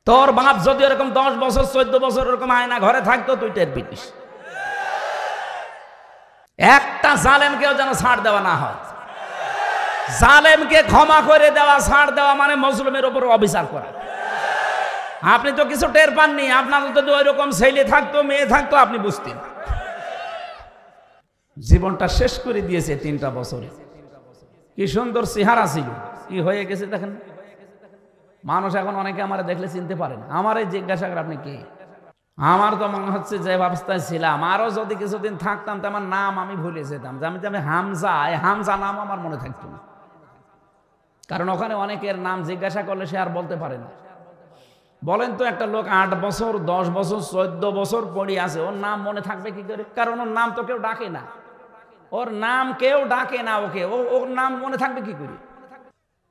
তোর বাপ যদি এরকম 10 বছর 14 বছর এরকম আয়না ঘরে থাকতো তুই টের পেতিস। একটা জালেমকেও যেন ছাড় দেওয়া না হয়। জালেমকে ক্ষমা করে দেওয়া, ছাড় দেওয়া মানে মজলুমের উপর অবিচার করা। আপনি তো কিছু টের পাননি, আপনার যদি ওই রকম ছেলে থাকতো মেয়ে থাকতো আপনি বুঝতেন। জীবনটা শেষ করে দিয়েছে 3টা বছরে। কি সুন্দর চেহারা ছিল, কি হয়ে গেছে দেখেন। মানুষ এখন অনেকে আমার দেখলে চিনতে পারে না। আমারে জিজ্ঞাসা করে আপনি কে? আমার তো মনে হচ্ছে যে অবস্থায় ছিলাম, আরো যদি কিছুদিন থাকতাম তো আমার নাম আমি ভুলে যেতাম। যে আমি হামজা, এই হামজা নাম আমার মনে থাকতো না। কারণ ওখানে অনেকের নাম জিজ্ঞাসা করলে সে আর বলতে পারে না। বলেন তো একটা লোক 8 বছর 10 বছর 14 বছর পড়ে আছে, ওর নাম মনে থাকবে কি করে? কারণ ওর নাম তো কেউ ডাকে না, ওর নাম কেউ ডাকে না, ওর নাম মনে থাকবে কি করে?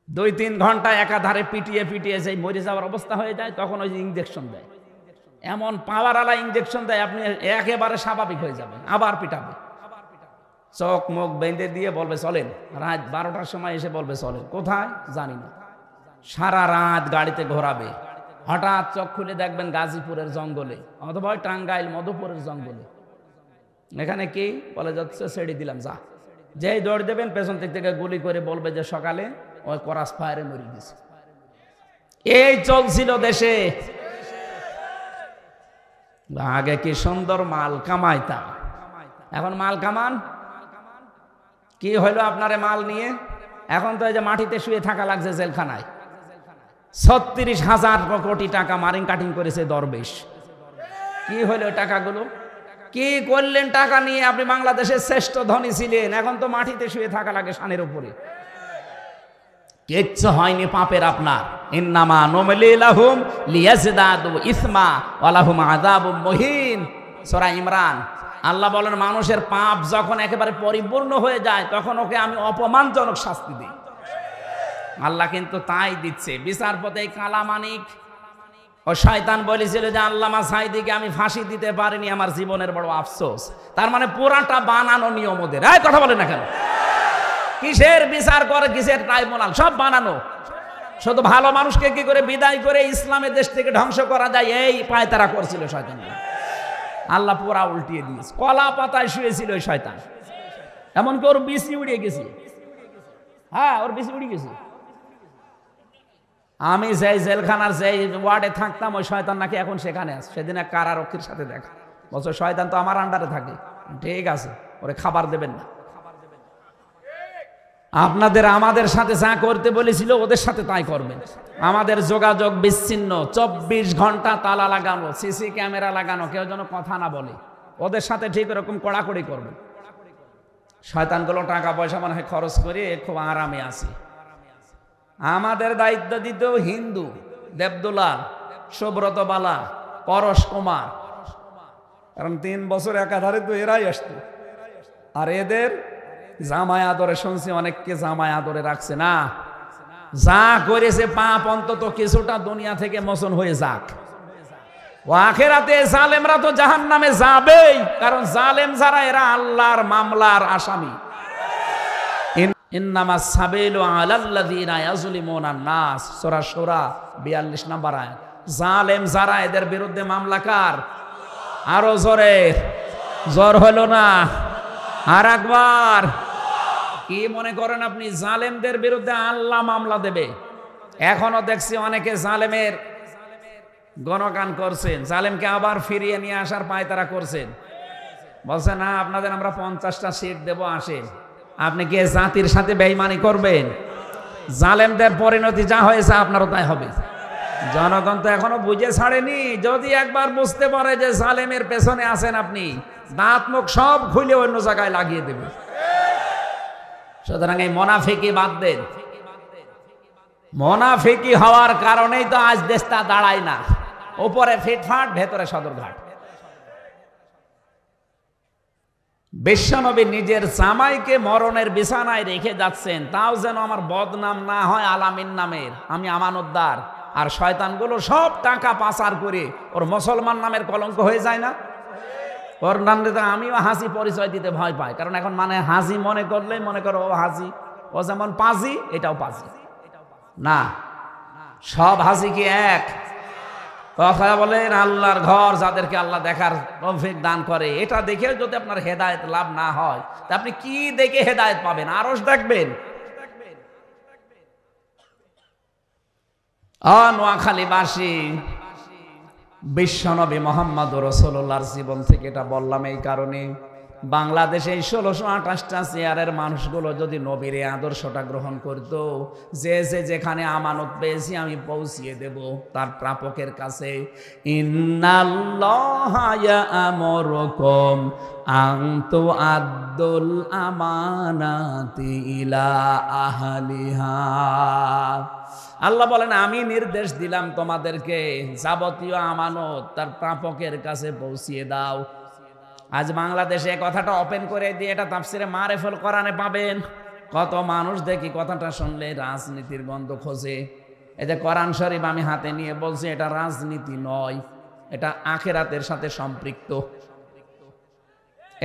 2-3 ঘন্টা একাধারে পিটিয়ে পিটিয়ে সেই মরে যাওয়ার অবস্থা হয়ে যায়, তখন ওই ইঞ্জেকশন দেয়, এমন পাওয়ারওয়ালা ইঞ্জেকশন দেয় আপনি একেবারে স্বাভাবিক হয়ে যাবেন। আবার পিটাবে, চোখ মুখ বেঁধে দিয়ে বলবে চলেন। রাত 12টার সময় এসে বলবে চলেন, কোথায় জানি না। সারা রাত গাড়িতে ঘোরাবে, হঠাৎ চোখ খুলে দেখবেন গাজীপুরের জঙ্গলে অথবা টাঙ্গাইল মধুপুরের জঙ্গলে। এখানে কি বলে যাচ্ছে, ছেড়ে দিলাম যা। যেই দৌড় দেবেন পেছন থেকে গুলি করে বলবে যে সকালে ওই ক্রস ফায়ারে মরে গেছে। এই চলছিল দেশে। আগে কি সুন্দর মাল কামাইতাম, এখন মাল কামান কি হইলো আপনারে মাল নিয়ে? এখন তো এই যে মাটিতে শুয়ে থাকা লাগছে জেলখানায়। 36,000 কোটি টাকা মারিং কাটিং করেছে দরবেশ। কি হইলো টাকাগুলো? কি করলেন টাকা নিয়ে? আপনি বাংলাদেশের শ্রেষ্ঠ ধনী ছিলেন, এখন তো মাটিতে শুয়ে থাকা লাগে শানের উপরে। কিচ্ছু হয়নি পাপের আপনার। ইন্নামা নুমলি লাহুম লিয়াজদাদু ইসমা ওয়া লাহুম আযাবুম মুহিন, সূরা ইমরান। আল্লাহ বলেন মানুষের পাপ যখন একেবারে পরিপূর্ণ হয়ে যায় তখন ওকে আমি অপমানজনক শাস্তি দিই। আল্লাহ কিন্তু তাই দিচ্ছে। বিচারপতি কালামানিক ও শয়তান বলেছিল যে আল্লামা সাঈদীকে আমি ফাঁসি দিতে পারিনি, আমার জীবনের বড় আফসোস। তার মানে পুরাটা বানানো নিয়ম ওদের। এই কথা বলেন না কেন? কিসের বিচার করে, কিসের ট্রাইব্যুনাল, সব বানানো। শুধু ভালো মানুষকে কি করে বিদায় করে ইসলামের দেশ থেকে ধ্বংস করা যায় এই পায়তারা করছিল শয়তান। আল্লাহ পুরা উল্টিয়ে দিয়েছে। কলা পাতায় শুয়েছিল ওই শয়তান, এমনকি ওর বিসি উড়িয়ে গেছে। হ্যাঁ, ওর বিসি উড়িয়ে গেছে। আমি যেই জেলখানার যেই ওয়ার্ডে থাকতাম ওই শয়তান নাকি এখন সেখানে আছে। সেদিন এক কারারক্ষীর সাথে দেখা, বলছে শয়তান তো আমার আন্ডারে থাকে। ঠিক আছে, ওরে খাবার দেবেন না। আপনাদের আমাদের সাথে যা করতে বলেছিল ওদের সাথে তাই করবেন। আমাদের যোগাযোগ বিচ্ছিন্ন, 24 ঘন্টা তালা লাগানো, সিসি ক্যামেরা লাগানো, কেউ যেন কথা না বলে। ওদের সাথে ঠিক এরকম কড়াকড়ি করবেন। শয়তানগুলো টাকা পয়সা মনে হয় খরচ করে খুব আরামে আছে। আমাদের দায়িত্ব দিত হিন্দু দেবদুলাল, সুব্রত বালা, পরশ কুমার, কারণ 3 বছর একাধারে তো এরাই আসতো। আর এদের জামাই আদরে শুনছি অনেককে জামাই আদরে রাখছে না। যা করেছে পাপ অন্তত কিছুটা দুনিয়া থেকে মোচন হয়ে যাক। ও আখেরাতে জালেমরা তো জাহান্নামে যাবেই, কারণ জালেম যারা এরা আল্লাহর মামলার আসামি। ইন্নামাস সাবিলু আলাল্লাযিনা ইয়াজলিমুনা নাস, সূরা শূরা 42 নম্বর আয়াত। জালেম যারা এদের বিরুদ্ধে মামলাকার। আরো জোরে, জোর হলো না, আর একবার। কি মনে করেন আপনি জালেমদের বিরুদ্ধে আল্লাহ মামলা দেবে? এখনো দেখছি অনেকে জালেমের গণগান করছেন, জালেমকে আবার ফিরিয়ে নিয়ে আসার পায়তারা করছেন। বলছে না আপনাদের আমরা 50টা সিট দেব, আসেন। আপনি কি জাতির সাথে বেঈমানি করবেন? জালেমদের পরিণতি যা হয়েছে আপনারও তাই হবে। জনগণ তো এখনো বুঝে ছাড়েনি। যদি একবার বুঝতে পারে যে জালেমের পেছনে আছেন আপনি, দাঁত মুখ সব খুলে অন্য জায়গায় লাগিয়ে দেবে। সুতরাং এই মোনাফিকি বাদ দেন। মোনাফিকি হওয়ার কারণেই তো আজ দেশটা দাঁড়ায় না। উপরে ফিটফাট, ভেতরে সদরঘাট। বিশ্বনবী নিজের জামাইকে মরণের বিছানায় রেখে যাচ্ছেন, তাও যেন আমার বদনাম না হয় আলামিন নামের, আমি আমানতদার। আর শয়তানগুলো সব টাকা পাচার করে ওর মুসলমান নামের কলঙ্ক হয়ে যায় না। ওর নামে আমিও হাসি পরিচয় দিতে ভয় পাই, কারণ এখন মানে হাসি মনে করলেই মনে করো ও হাসি, ও যেমন পাজি এটাও পাজি না। সব হাসি কি এক? কথা বলেন আল্লাহর ঘর যাদেরকে আল্লাহ দেখার তৌফিক দান করে, এটা দেখেও যদি আপনার হেদায়েত লাভ না হয়, তা আপনি কি দেখে হেদায়েত পাবেন? আরশ দেখবেন? নোয়াখালীবাসী, বিশ্বনবী মুহাম্মদ রাসূলুল্লাহর জীবন থেকে এটা বললাম এই কারণে, বাংলাদেশে 1628টা চেয়ারের মানুষগুলো যদি নবীর এই আদর্শটা গ্রহণ করত, যে যেখানে আমানত পেয়েছি আমি পৌঁছিয়ে দেব তার প্রাপকের কাছে। ইন্নাল্লাহা ইয়া'মুরুকুম আন তু'আদ্দুল আমানাতি ইলা আহলিহা। আল্লাহ বলেন আমি নির্দেশ দিলাম তোমাদেরকে যাবতীয় আমানত তার প্রাপকের কাছে পৌঁছিয়ে দাও। আজ বাংলাদেশে কথাটা ওপেন করে দিয়ে এটা তাফসিরে মারিফুল কোরআনে পাবেন। কত মানুষ দেখি কথাটা শুনলে রাজনীতির গন্ধ খোঁজে। এই যে কোরআন শরীফ আমি হাতে নিয়ে বলছি, এটা রাজনীতি নয়, এটা আখিরাতের সাথে সম্পৃক্ত।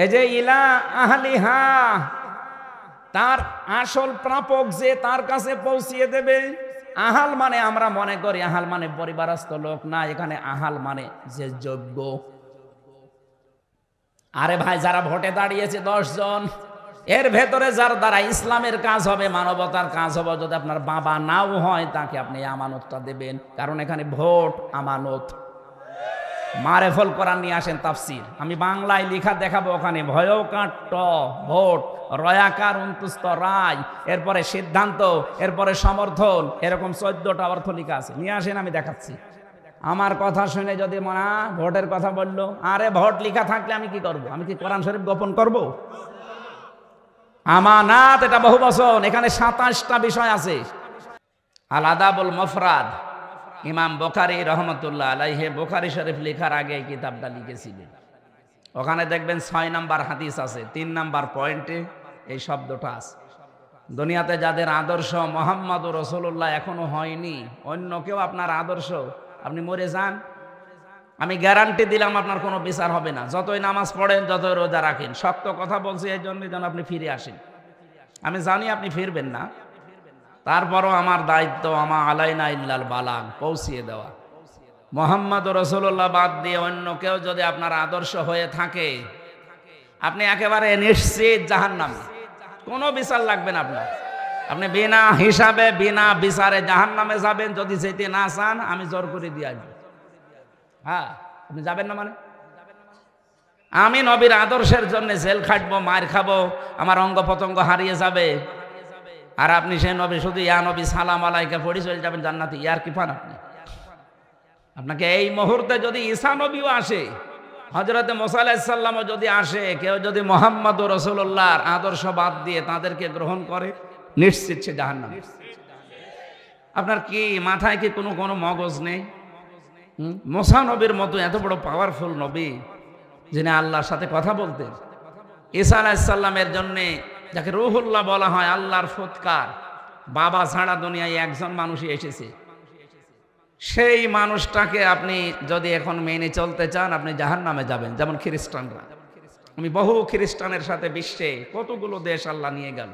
এই যে ইলা আহলিহা, তার আসল প্রাপক যে তার কাছে পৌঁছিয়ে দেবে। আহাল মানে আমরা মনে করি আহাল মানে পরিবারস্থ লোক, না, এখানে আহাল মানে যে যোগ্য। আরে ভাই, যারা ভোটে দাঁড়িয়েছে 10 জন, এর ভেতরে যার দ্বারা ইসলামের কাজ হবে, মানবতার কাজ হবে, যদি আপনার বাবা নাও হয় তাকে আপনি আমানতটা দেবেন, কারণ এখানে ভোট আমানত। মারিফুল কোরআন নিয়ে আসেন তাফসির, আমি বাংলায় লেখা দেখাবো। ওখানে ভয়কাট ভোট, রয়াকার উন্তুস্ত রায়, এরপরে সিদ্ধান্ত, এরপরে সমর্থন, এরকম 14টা অর্থ লেখা আছে। নিয়ে আসেন, আমি দেখাচ্ছি। আমার কথা শুনে যদি মনে ভোটের কথা বললো, আরে ভোট লেখা থাকলে আমি কি করব? আমি কি কোরআন শরীফ গোপন করব? আমানাত এটা বহু বচন, এখানে 27টা বিষয় আছে। আল আদাবুল মুফরাদ, ইমাম বুখারী রহমতুল্লাহ আলাইহি বুখারী শরীফ লেখার আগে এই কিতাবটা লিখেছিলেন। ওখানে দেখবেন 6 নাম্বার হাদিস আছে, 3 নাম্বার পয়েন্টে এই শব্দটা আছে। দুনিয়াতে যাদের আদর্শ মুহাম্মদুর রাসূলুল্লাহ এখনো হয়নি, অন্য কেউ আপনার আদর্শ, আপনি মরে যান, আমি গ্যারান্টি দিলাম আপনার কোনো বিচার হবে না। যতই নামাজ পড়েন, যতই রোজা রাখেন, শক্ত কথা বলছি এই জন্যই যেন আপনি ফিরে আসেন। আমি জানি আপনি ফিরবেন না, তারপরও আমার দায়িত্ব, আমা আলাইনা ইল্লাল বালাগ, পৌঁছিয়ে দেওয়া। মুহাম্মদ রাসূলুল্লাহ বাদ দিয়ে অন্য কেউ যদি আপনার আদর্শ হয়ে থাকে, আপনি একেবারে নিশ্চিত জাহান্নামে, কোনো বিচার লাগবে না আপনার। আপনি বিনা হিসাবে বিনা বিচারে জাহান্নামে যাবেন। যদি যেতে না চান, আমি জোর করে দিয়ে আসবো। হ্যাঁ, আপনি যাবেন না মানে? আমি নবীর আদর্শের জন্য জেল খাটবো, মার খাবো, আমার অঙ্গ প্রত্যঙ্গ হারিয়ে যাবে, আর আপনি সেই নবী শুধু ইয়া নবী সালাম আলাইকা পড়ি চলে যাবেন জান্নাতে। ইয়ার কি পান আপনি? আপনাকে এই মুহূর্তে যদি ঈসা নবীও আসে, হযরতে মুসা আলাইহিস সালামও যদি আসে, কেউ যদি মুহাম্মদুর রাসূলুল্লাহর আদর্শ বাদ দিয়ে তাদেরকে গ্রহণ করে, নিশ্চিত সে জাহান্নামে। আপনার কি মাথায় কি কোনো মগজ নেই? মুসা নবীর মতো এত বড় পাওয়ারফুল নবী, যিনি আল্লাহর সাথে কথা বলতেন, ঈসা আলাইহিস সালামের জন্য যাকে রূহুল্লাহ বলা হয়, আল্লাহর ফুৎকার, বাবা ছাড়া দুনিয়ায় একজন মানুষই এসেছে, সেই মানুষটাকে আপনি যদি এখন মেনে চলতে চান, আপনি জাহান্নামে যাবেন। যেমন খ্রিস্টানরা, আমি বহু খ্রিস্টানের সাথে বিশ্বে কতগুলো দেশ আল্লাহ নিয়ে গেল,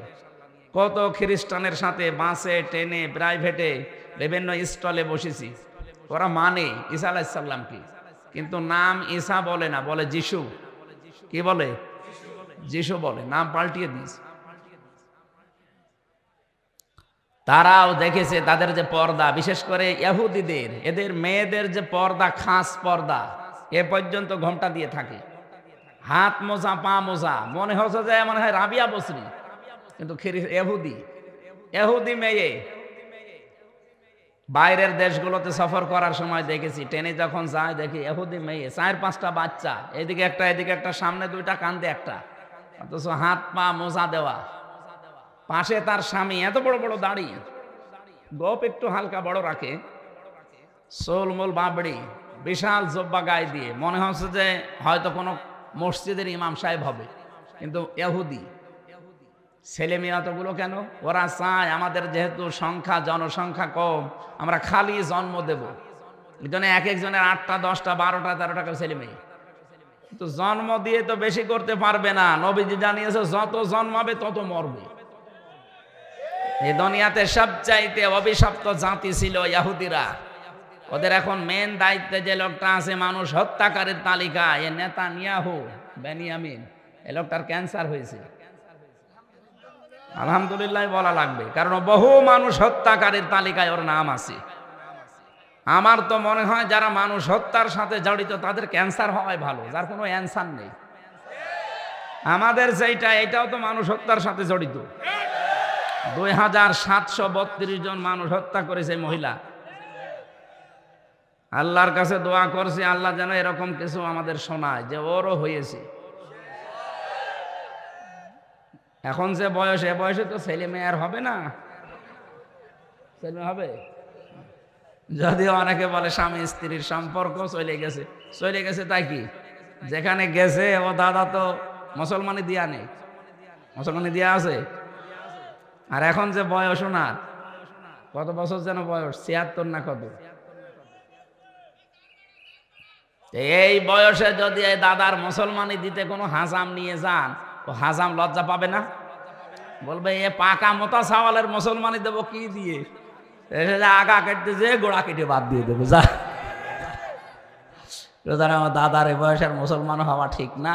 কত খ্রিস্টানের সাথে বাসে, ট্রেনে, প্রাইভেটে, বিভিন্ন স্টলে বসেছি। ওরা মানে ঈসা আলাইহিস সালামকে, কিন্তু নাম ঈসা বলে না, বলে যিশু। কি বলে? যিশু বলে, নাম পাল্টিয়ে দিয়েছে। তারাও দেখেছে তাদের যে পর্দা, বিশেষ করে ইহুদিদের, এদের মেয়েদের যে পর্দা, খাস পর্দা, এ পর্যন্ত ঘোমটা দিয়ে থাকে, হাত মোজা, পা মোজা, মনে হচ্ছে যে মনে হয় রাবিয়া বসরি, কিন্তু ইহুদি মেয়ে। বাইরের দেশগুলোতে সফর করার সময় দেখেছি, ট্রেনে যখন যায় দেখি ইহুদি মেয়ে, 4-5টা বাচ্চা, এদিকে একটা এদিকে একটা, সামনে 2টা কান্দে একটা, অথচ হাত পা মোজা দেওয়া, পাশে তার স্বামী, এত বড় বড় দাড়ি, গোপ একটু হালকা বড় রাখে, সোলমোল বাবড়ি, বিশাল জব্বা গায়ে দিয়ে, মনে হচ্ছে যে হয়তো কোনো মসজিদের ইমাম সাহেব হবে, কিন্তু ইহুদি। ছেলে মেয়ে অতগুলো কেন? ওরা চায় আমাদের যেহেতু জনসংখ্যা কম, আমরা খালি জন্ম দেব, এই জন্য এক একজনের 8টা 10টা 12টা 13টা করে ছেলে মেয়ে। তো জন্ম দিয়ে তো বেশি করতে পারবে না, নবীজি জানিয়েছে যত জন্মাবে তত মরবে। এই দুনিয়াতে সবচাইতে অভিশপ্ত জাতি ছিল ইহুদিরা। ওদের এখন মেন দায়িত্বে যে লোকটা আছে মানুষ হত্যাকারীর তালিকা, এ নেতানিয়াহু বেনিয়ামিন, এই লোকটার ক্যান্সার হয়েছে। আলহামদুলিল্লাহ বলা লাগবে, কারণ বহু মানুষ হত্যাকারীর তালিকায় ওর নাম আছে। আমার তো মনে হয় যারা মানুষ হত্যার সাথে জড়িত তাদের ক্যান্সার হওয়াই ভালো, যার কোনো অ্যান্সার নেই। আমাদের যেটা, এটাও তো মানুষ হত্যার সাথে জড়িত। 2732 জন মানুষ হত্যা করেছে মহিলা। আল্লাহর কাছে দোয়া করছি, আল্লাহ যেন এরকম কিছু আমাদের শোনায় যে ওরও হয়েছে। এখন যে বয়স, এ বয়সে তো ছেলে মেয়ে আর হবে না, ছেলে হবে। যদিও অনেকে বলে স্বামী স্ত্রীর সম্পর্ক চলে গেছে, চলে গেছে তাই কি, যেখানে গেছে ও দাদা তো মুসলমানি দিয়া নেই, মুসলমানি দিয়া আছে। আর এখন যে বয়স ওনার, কত বছর যেন বয়স, 76 না কত। এই বয়সে যদি এই দাদার মুসলমানি দিতে কোনো হাজাম নিয়ে যান, ও হাজাম লজ্জা পাবে না? বলবে এ পাকা মোতা সাওয়ালের মুসলমানি দেবো কি দিয়ে, আগা কেটে যে গোড়া কেটে বাদ দিয়ে দেবো যা। আমার দাদার এই বয়সের মুসলমান হওয়া ঠিক না।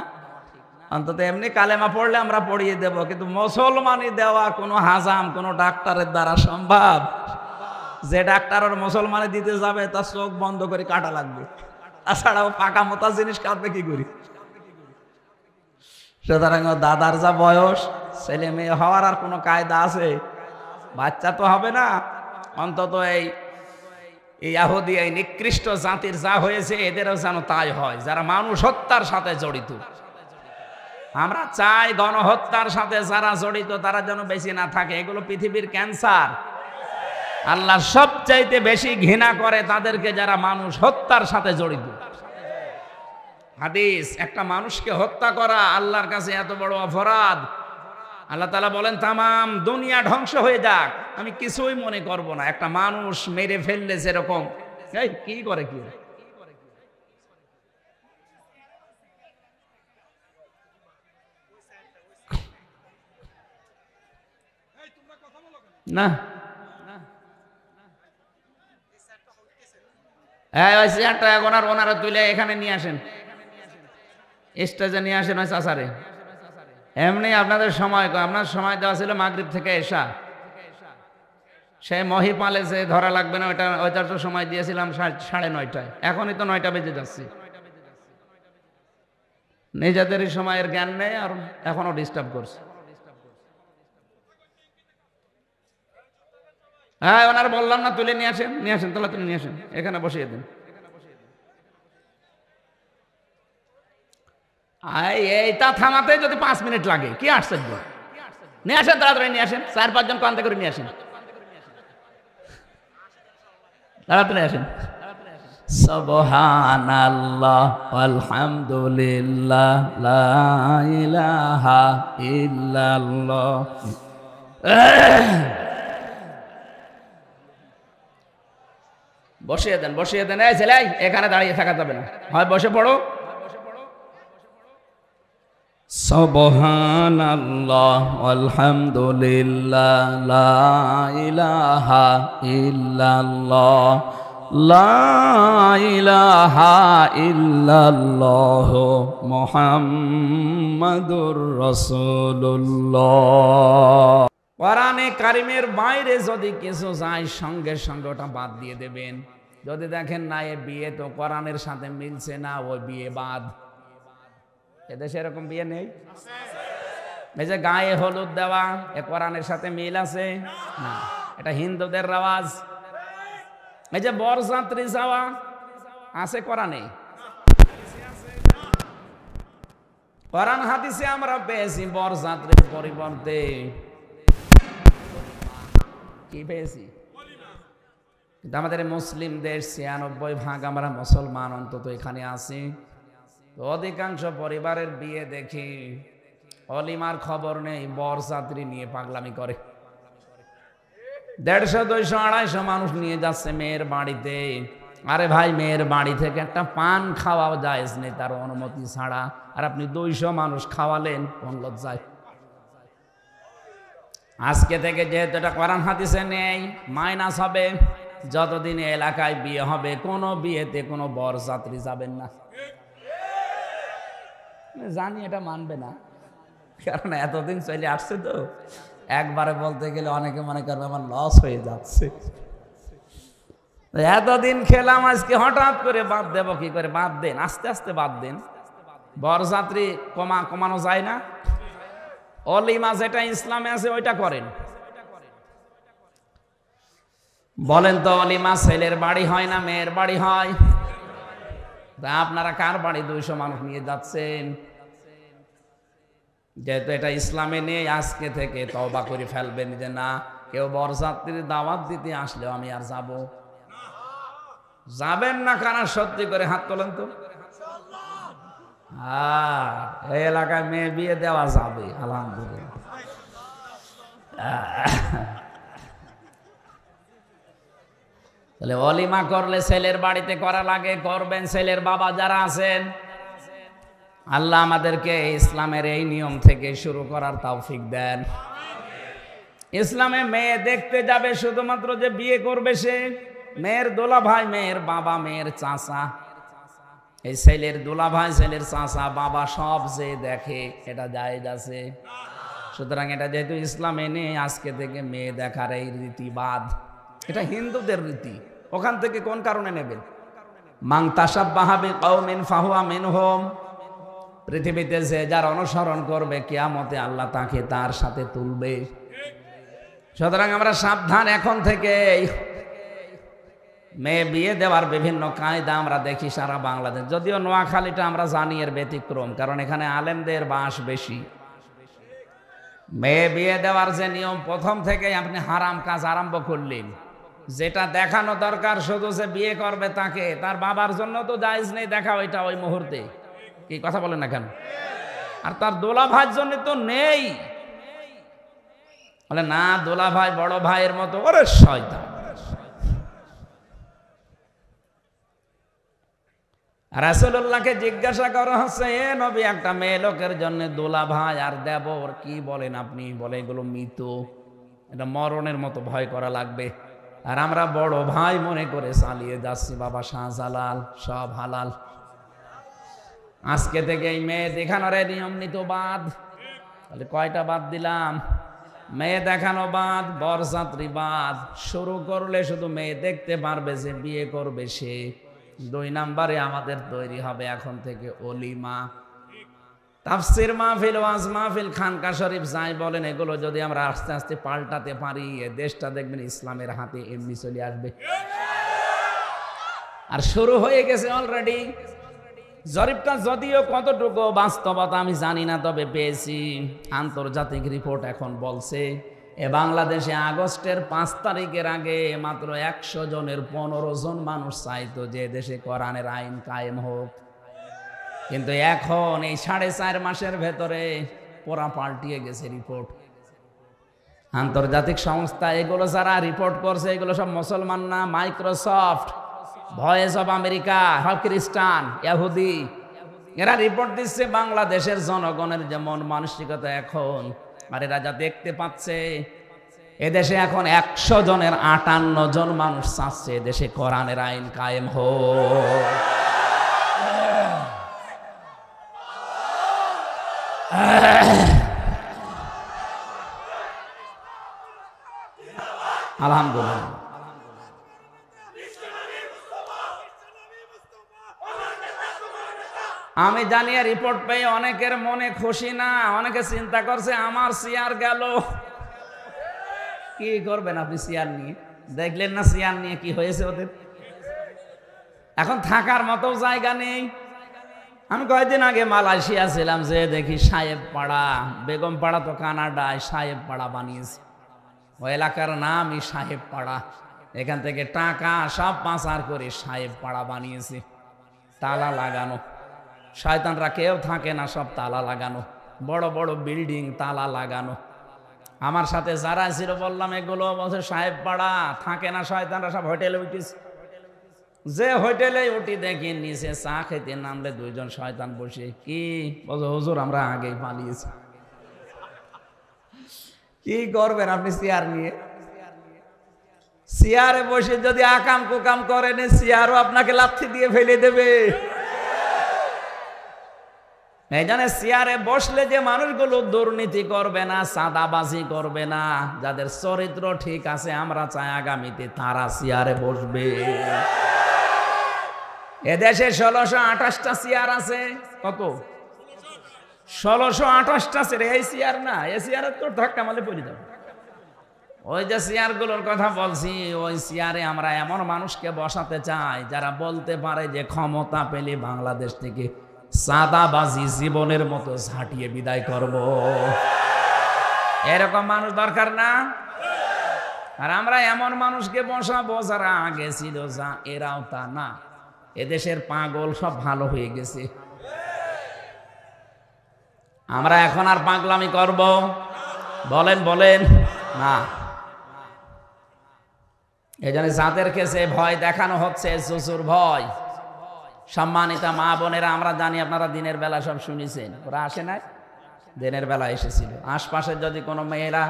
অন্তত এমনি কালেমা পড়লে আমরা পড়িয়ে দেব, কিন্তু মুসলমানি দেওয়া কোনো হাজাম কোনো ডাক্তারের দ্বারা সম্ভব? যে ডাক্তার ওর মুসলমানি দিতে যাবে তার চোখ বন্ধ করে কাটা লাগবে, তাছাড়াও পাকা মোতা জিনিস কাটবে কি করি? সুতরাং দাদার যা বয়স, ছেলে মেয়ে হওয়ার আর কোনো কায়দা আছে? বাচ্চা তো হবে না, অন্তত এই ইহুদি এই নিকৃষ্ট জাতির যা হয়েছে এদেরও যেন তাই হয়, যারা মানুষ হত্যার সাথে জড়িত। আমরা চাই গণহত্যার সাথে যারা জড়িত তারা যেন বেশি না থাকে। এগুলো পৃথিবীর ক্যান্সার। আল্লাহ সবচাইতে বেশি ঘৃণা করে তাদেরকে যারা মানুষ হত্যার সাথে জড়িত। হাদিস, একটা মানুষকে হত্যা করা আল্লাহর কাছে এত বড় অপরাধ, আল্লাহ তাআলা বলেন তামাম দুনিয়া ধ্বংস হয়ে যাক, আমি কিছুই মনে করব না। একটা মানুষ মেরে ফেললে যেরকম কি করে কি না, ওনারা তুলে এখানে নিয়ে আসেন, স্টেজে নিয়ে আসেন ওই চাচারে। এমনি আপনাদের সময়, আপনার সময় দেওয়া ছিল মাগরিব থেকে এশা, সেই মহিপালে যে ধরা লাগবে না ওইটার তো সময় দিয়েছিলাম 9:30। এখনই তো 9টা বেজে যাচ্ছে। নিজেদেরই সময়ের জ্ঞান নেই আর এখনো ডিস্টার্ব করছে। হ্যাঁ ওনার বললাম না তুলে নিয়ে আসেন, নিয়ে আসেন, তাহলে তুলে নিয়ে আসেন, এখানে বসিয়ে দিন। এইটা থামাতে যদি 5 মিনিট লাগে, কি আশ্চর্য! নিয়ে আসেন, তাড়াতাড়ি নিয়ে আসেন, 4-5 জন কান্তে করে নিয়ে আসেন, তাড়াতাড়ি আসেন। সুবহানাল্লাহ আলহামদুলিল্লাহ লা ইলাহা ইল্লাল্লাহ। বসিয়ে দেন, বসিয়ে দেন। এই ছেলে, এখানে দাঁড়িয়ে থাকা যাবে না, হয় বসে পড়ো। সুবহানাল্লাহ আলহামদুলিল্লাহ লা ইলাহা ইল্লাল্লাহ লা ইলাহা ইল্লাল্লাহ মুহাম্মাদুর রাসূলুল্লাহ। কোরআনে কারিমের বাইরে যদি কিছু যায় সঙ্গে সঙ্গে ওটা বাদ দিয়ে দেবেন। যদি দেখেন না এ বিয়ে তো কোরআনের সাথে মিলছে না, ওই বিয়ে বাদ। এদেশে এরকম বিয়ে নেই? এই যে গায়ে হলুদ দেওয়া, এ কোরআনের সাথে মিল আছে না, এটা হিন্দুদের রেওয়াজ। এই যে বরযাত্রী যাওয়া আছে কোরআনে, কোরআন হাদিসে আমরা পেয়েছি বরযাত্রীর পরিবর্তে কি পেয়েছি? কিন্তু আমাদের মুসলিম দেশ 96% আমরা মুসলমান অন্তত এখানে আছি, তো অধিকাংশ পরিবারের বিয়ে দেখি অলিমার খবর নেই, বরযাত্রী নিয়ে পাগলামি করে। 150, 200, 250 মানুষ নিয়ে যাচ্ছে মেয়ের বাড়িতে। আরে ভাই, মেয়ের বাড়ি থেকে একটা পান খাওয়াও জায়েজ নেই তার অনুমতি ছাড়া, আর আপনি 200 মানুষ খাওয়ালেন, কোন লজ্জায়? আজকে থেকে যেহেতু এটা কোরআন হাদিসে নেই, মাইনাস হবে। যতদিন এলাকায় বিয়ে হবে কোনো বিয়েতে কোনো বরযাত্রী যাবেন না। জানি এটা মানবে না, কারণ এতদিন চলে আসছে তো, একবারে বলতে গেলে অনেকে মনে করবে আমার লস হয়ে যাচ্ছে। এতদিন খেলাম, আজকে হঠাৎ করে বাদ দেব কি করে? বাদ দেন, আস্তে আস্তে বাদ দেন। বরযাত্রী কমানো যায় না। অলিমা যেটা ইসলামে আছে ওইটা করেন। বলেন তো, অলিমা ছেলের বাড়ি হয় না মেয়ের বাড়ি হয়? তা আপনারা কার বাড়ি 200 মানুষ নিয়ে যাচ্ছেন? যেহেতু এটা ইসলামে নেই, আজকে থেকে তওবা করে ফেলবেন যে না, কেউ বরযাত্রীর দাওয়াত দিতে আসলেও আমি আর যাব। যাবেন না কারা? সত্যি করে হাত তোলেন তো। এই এলাকায় মেয়ে বিয়ে দেওয়া যাবে আলহামদুলিল্লাহ। তাহলে অলিমা করলে ছেলের বাড়িতে করা লাগে, করবেন। ছেলের বাবা যারা আছেন, আল্লাহ আমাদেরকে ইসলামের এই নিয়ম থেকে শুরু করার তৌফিক দেন। ইসলামে মেয়ে দেখতে যাবে শুধুমাত্র যে বিয়ে করবে সে, মেয়ের দোলা ভাই, মেয়ের বাবা, মেয়ের চাচা, এই ছেলের দোলা ভাই, ছেলের চাচা, বাবা সব যে দেখে, এটা জায়েজ আছে। সুতরাং এটা যেহেতু ইসলামে নেই, আজকে থেকে মেয়ে দেখার এই রীতিবাদ, এটা হিন্দুদের রীতি। ওখান থেকে কোন কারণে নেবেন? মান তাশাব্বাহা বিকওমিন ফাহুয়া মিনহুম। পৃথিবীতে যে যার অনুসরণ করবে, কিয়ামতে আল্লাহ তাকে তার সাথে তুলবে। সুতরাং আমরা সাবধান এখন থেকে। মেয়ে বিয়ে দেওয়ার বিভিন্ন কায়দা আমরা দেখি সারা বাংলাদেশ, যদিও নোয়াখালীটা আমরা জানি এর ব্যতিক্রম, কারণ এখানে আলেমদের বাস বেশি। মেয়ে বিয়ে দেওয়ার যে নিয়ম, প্রথম থেকে আপনি হারাম কাজ আরম্ভ করলেন। যেটা দেখানো দরকার শুধু যে বিয়ে করবে তাকে, তার বাবার জন্য তো জায়েজ নেই দেখা ওইটা ওই মুহূর্তে। কি কথা বলেন না কেন? আর তার দোলা ভাইয়ের জন্য তো নেই। বলে না, দোলা ভাই বড় ভাইয়ের মতো। ওরে শয়তান! রাসূলুল্লাহকে জিজ্ঞাসা করা হচ্ছে, এ নবী, একটা মেয়ে লোকের জন্য দোলা ভাই আর দেবর কি বলেন আপনি? বলে এগুলো মৃত, এটা মরণের মতো ভয় করা লাগবে। আর আমরা বড় ভাই মনে করে চালিয়ে যাচ্ছি, বাবা শাহজালাল সব হালাল। আজকে থেকে এই মেয়ে দেখানোর নিয়ম নীতি বাদ। তাহলে কয়টা বাদ দিলাম? মেয়ে দেখানো বাদ, বরযাত্রী বাদ। শুরু করলে শুধু মেয়ে দেখতে পারবে, যে বিয়ে করবে সে। 2 নম্বরে আমাদের তৈরি হবে এখন থেকে অলিমা। তাফসির মাহফিল, ওয়াজ মাহফিল, খানকা শরীফ যাই বলেন, এগুলো যদি আমরা আস্তে আস্তে পাল্টাতে পারি, এ দেশটা দেখবেন ইসলামের হাতে এমনি চলে আসবে। আর শুরু হয়ে গেছে অলরেডি। জরিপটা যদিও কতটুকু বাস্তবতা আমি জানি না, তবে পেয়েছি আন্তর্জাতিক রিপোর্ট এখন বলছে বাংলাদেশে আগস্টের 5 তারিখের আগে মাত্র 100 জনের 15 জন মানুষ চাইতো যে দেশে কোরআনের আইন কায়েম হোক। কিন্তু এখন এই 4.5 মাসের ভেতরে পুরা পাল্টিয়ে গেছে রিপোর্ট। আন্তর্জাতিক সংস্থা এগুলো যারা রিপোর্ট করছে, এগুলো সব মুসলমান না। মাইক্রোসফট, ভয়েস অফ আমেরিকা, সব খ্রিস্টান, ইহুদি, এরা রিপোর্ট দিচ্ছে বাংলাদেশের জনগণের যেমন মানসিকতা এখন। আর এরা যা দেখতে পাচ্ছে, এদেশে এখন 100 জনের 58 জন মানুষ চাচ্ছে এদেশে কোরআনের আইন কায়েম হোক। আলহামদুলিল্লাহ। আমি জানি রিপোর্ট পেয়ে অনেকের মনে খুশি না, অনেকে চিন্তা করছে আমার চেয়ার গেল। কি করবেন আপনি চেয়ার নিয়ে? দেখলেন না চেয়ার নিয়ে কি হয়েছে ওদের? এখন থাকার মতো জায়গা নেই। আমি কয়েকদিন আগে মালয়েশিয়া ছিলাম, যে দেখি সাহেব পাড়া, বেগম পাড়া তো কানাডায়, সাহেব পাড়া বানিয়েছে। ওই এলাকার নামই সাহেব পাড়া। এখান থেকে টাকা সব পাচার করে সাহেব পাড়া বানিয়েছে। তালা লাগানো, শয়তানরা কেউ থাকে না, সব তালা লাগানো। বড় বড় বিল্ডিং, তালা লাগানো। আমার সাথে যারা ছিল বললাম এগুলো বলছে সাহেব পাড়া, থাকে না শয়তানরা, সব হোটেলে উঠেছে। যে হোটেলে উঠি দেখি নিচে চা খেতে নামলে 2 জন শয়তান বসে। কি বলছে, হুজুর আমরা আগেই পালিয়েছি। কি করবেন আপনি চেয়ার নিয়ে? চেয়ারে বসে যদি আকাম কুকাম করেন, চেয়ারও আপনাকে লাথি দিয়ে ফেলে দেবে। এই জন্য চেয়ারে বসলে যে মানুষগুলো দুর্নীতি করবে না, চাঁদাবাজি করবে না, যাদের চরিত্র ঠিক আছে, আমরা চাই আগামীতে তারা চেয়ারে বসবে। এদেশে 1628টা চেয়ার আছে। কত? 1628টা চেয়ার। এই চেয়ার না, এই চেয়ারে তো ধাক্কা মারলে পড়ে যাবে। ওই যে চেয়ারগুলোর কথা বলছি, ওই চেয়ারে আমরা এমন মানুষকে বসাতে চাই যারা বলতে পারে যে ক্ষমতা পেলে বাংলাদেশ থেকে চাঁদাবাজি জীবনের মতো ঝাঁটিয়ে বিদায় করব। এরকম মানুষ দরকার না? আর আমরা এমন মানুষকে বসাবো যারা আগে ছিল যা এরাও তা না। এদেশের পাগল সব ভালো হয়ে গেছে। আমরা এখন আর পাগলামি করব? বলেন বলেন না। এই জন্য যাদেরকে সে ভয় দেখানো হচ্ছে, জুজুর ভয়। সম্মানিতা মা বোনেরা, আমরা জানি আপনারা দিনের বেলা সব শুনেছেন, ওরা আসে নাই? দিনের বেলা এসেছিল। আশপাশের যদি কোনো মেয়েরা,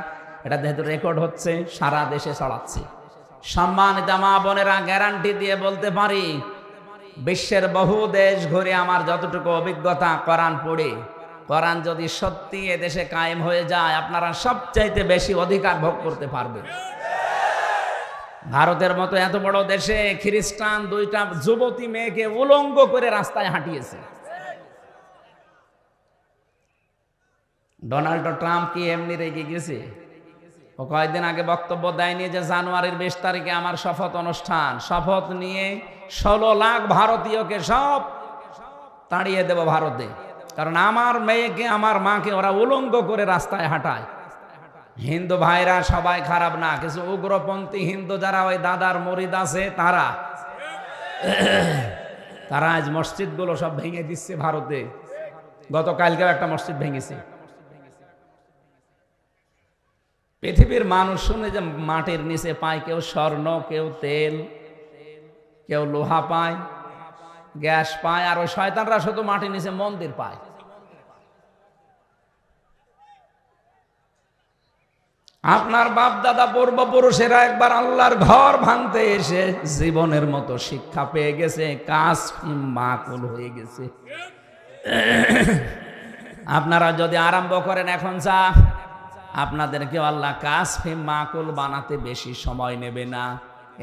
এটা যেহেতু রেকর্ড হচ্ছে, সারা দেশে ছড়াচ্ছে। সম্মানিতা মা বোনেরা, গ্যারান্টি দিয়ে বলতে পারি, বিশ্বের বহু দেশ ঘুরে আমার যতটুকু অভিজ্ঞতা কোরআন পড়ে, কোরআন যদি সত্যি এদেশে কায়েম হয়ে যায়, আপনারা সবচাইতে বেশি অধিকার ভোগ করতে পারবেন। ভারতের মতো এত বড় দেশে খ্রিস্টান 2টা যুবতী মেয়েকে উলঙ্গ করে রাস্তায় হাঁটিয়েছে। ডোনাল্ড ট্রাম্প কি এমনি রেগে গেছে? ও কয়েকদিন আগে বক্তব্য দেয়নি যে জানুয়ারির 20 তারিখে আমার শপথ অনুষ্ঠান, শপথ নিয়ে 16 লাখ ভারতীয়কে সব তাড়িয়ে দেব ভারতে, কারণ আমার মেয়েকে, আমার মাকে ওরা উলঙ্গ করে রাস্তায় হাঁটায়। হিন্দু ভাইরা সবাই খারাপ না, কিছু উগ্রপন্থী হিন্দু যারা ওই দাদার মুরিদ আছে, তারা আজ মসজিদগুলো সব ভেঙে দিচ্ছে ভারতে। গতকালকেও একটা মসজিদ ভেঙেছে। পৃথিবীর মানুষ শুনে যে মাটির নিচে পায় কেউ স্বর্ণ, কেউ তেল, কেউ লোহা পায়, গ্যাস পায়, আর ওই শয়তানরা শুধু মাটির নিচে মন্দির পায়। আপনার বাপ দাদা পূর্বপুরুষেরা একবার আল্লাহর ঘর ভাঙতে এসে জীবনের মতো শিক্ষা পেয়ে গেছে, কাজ মাকুল হয়ে গেছে। আপনারা যদি আরম্ভ করেন এখন যা, আপনাদেরকে আল্লাহ কাসফি মাকুল বানাতে বেশি সময় নেবে না।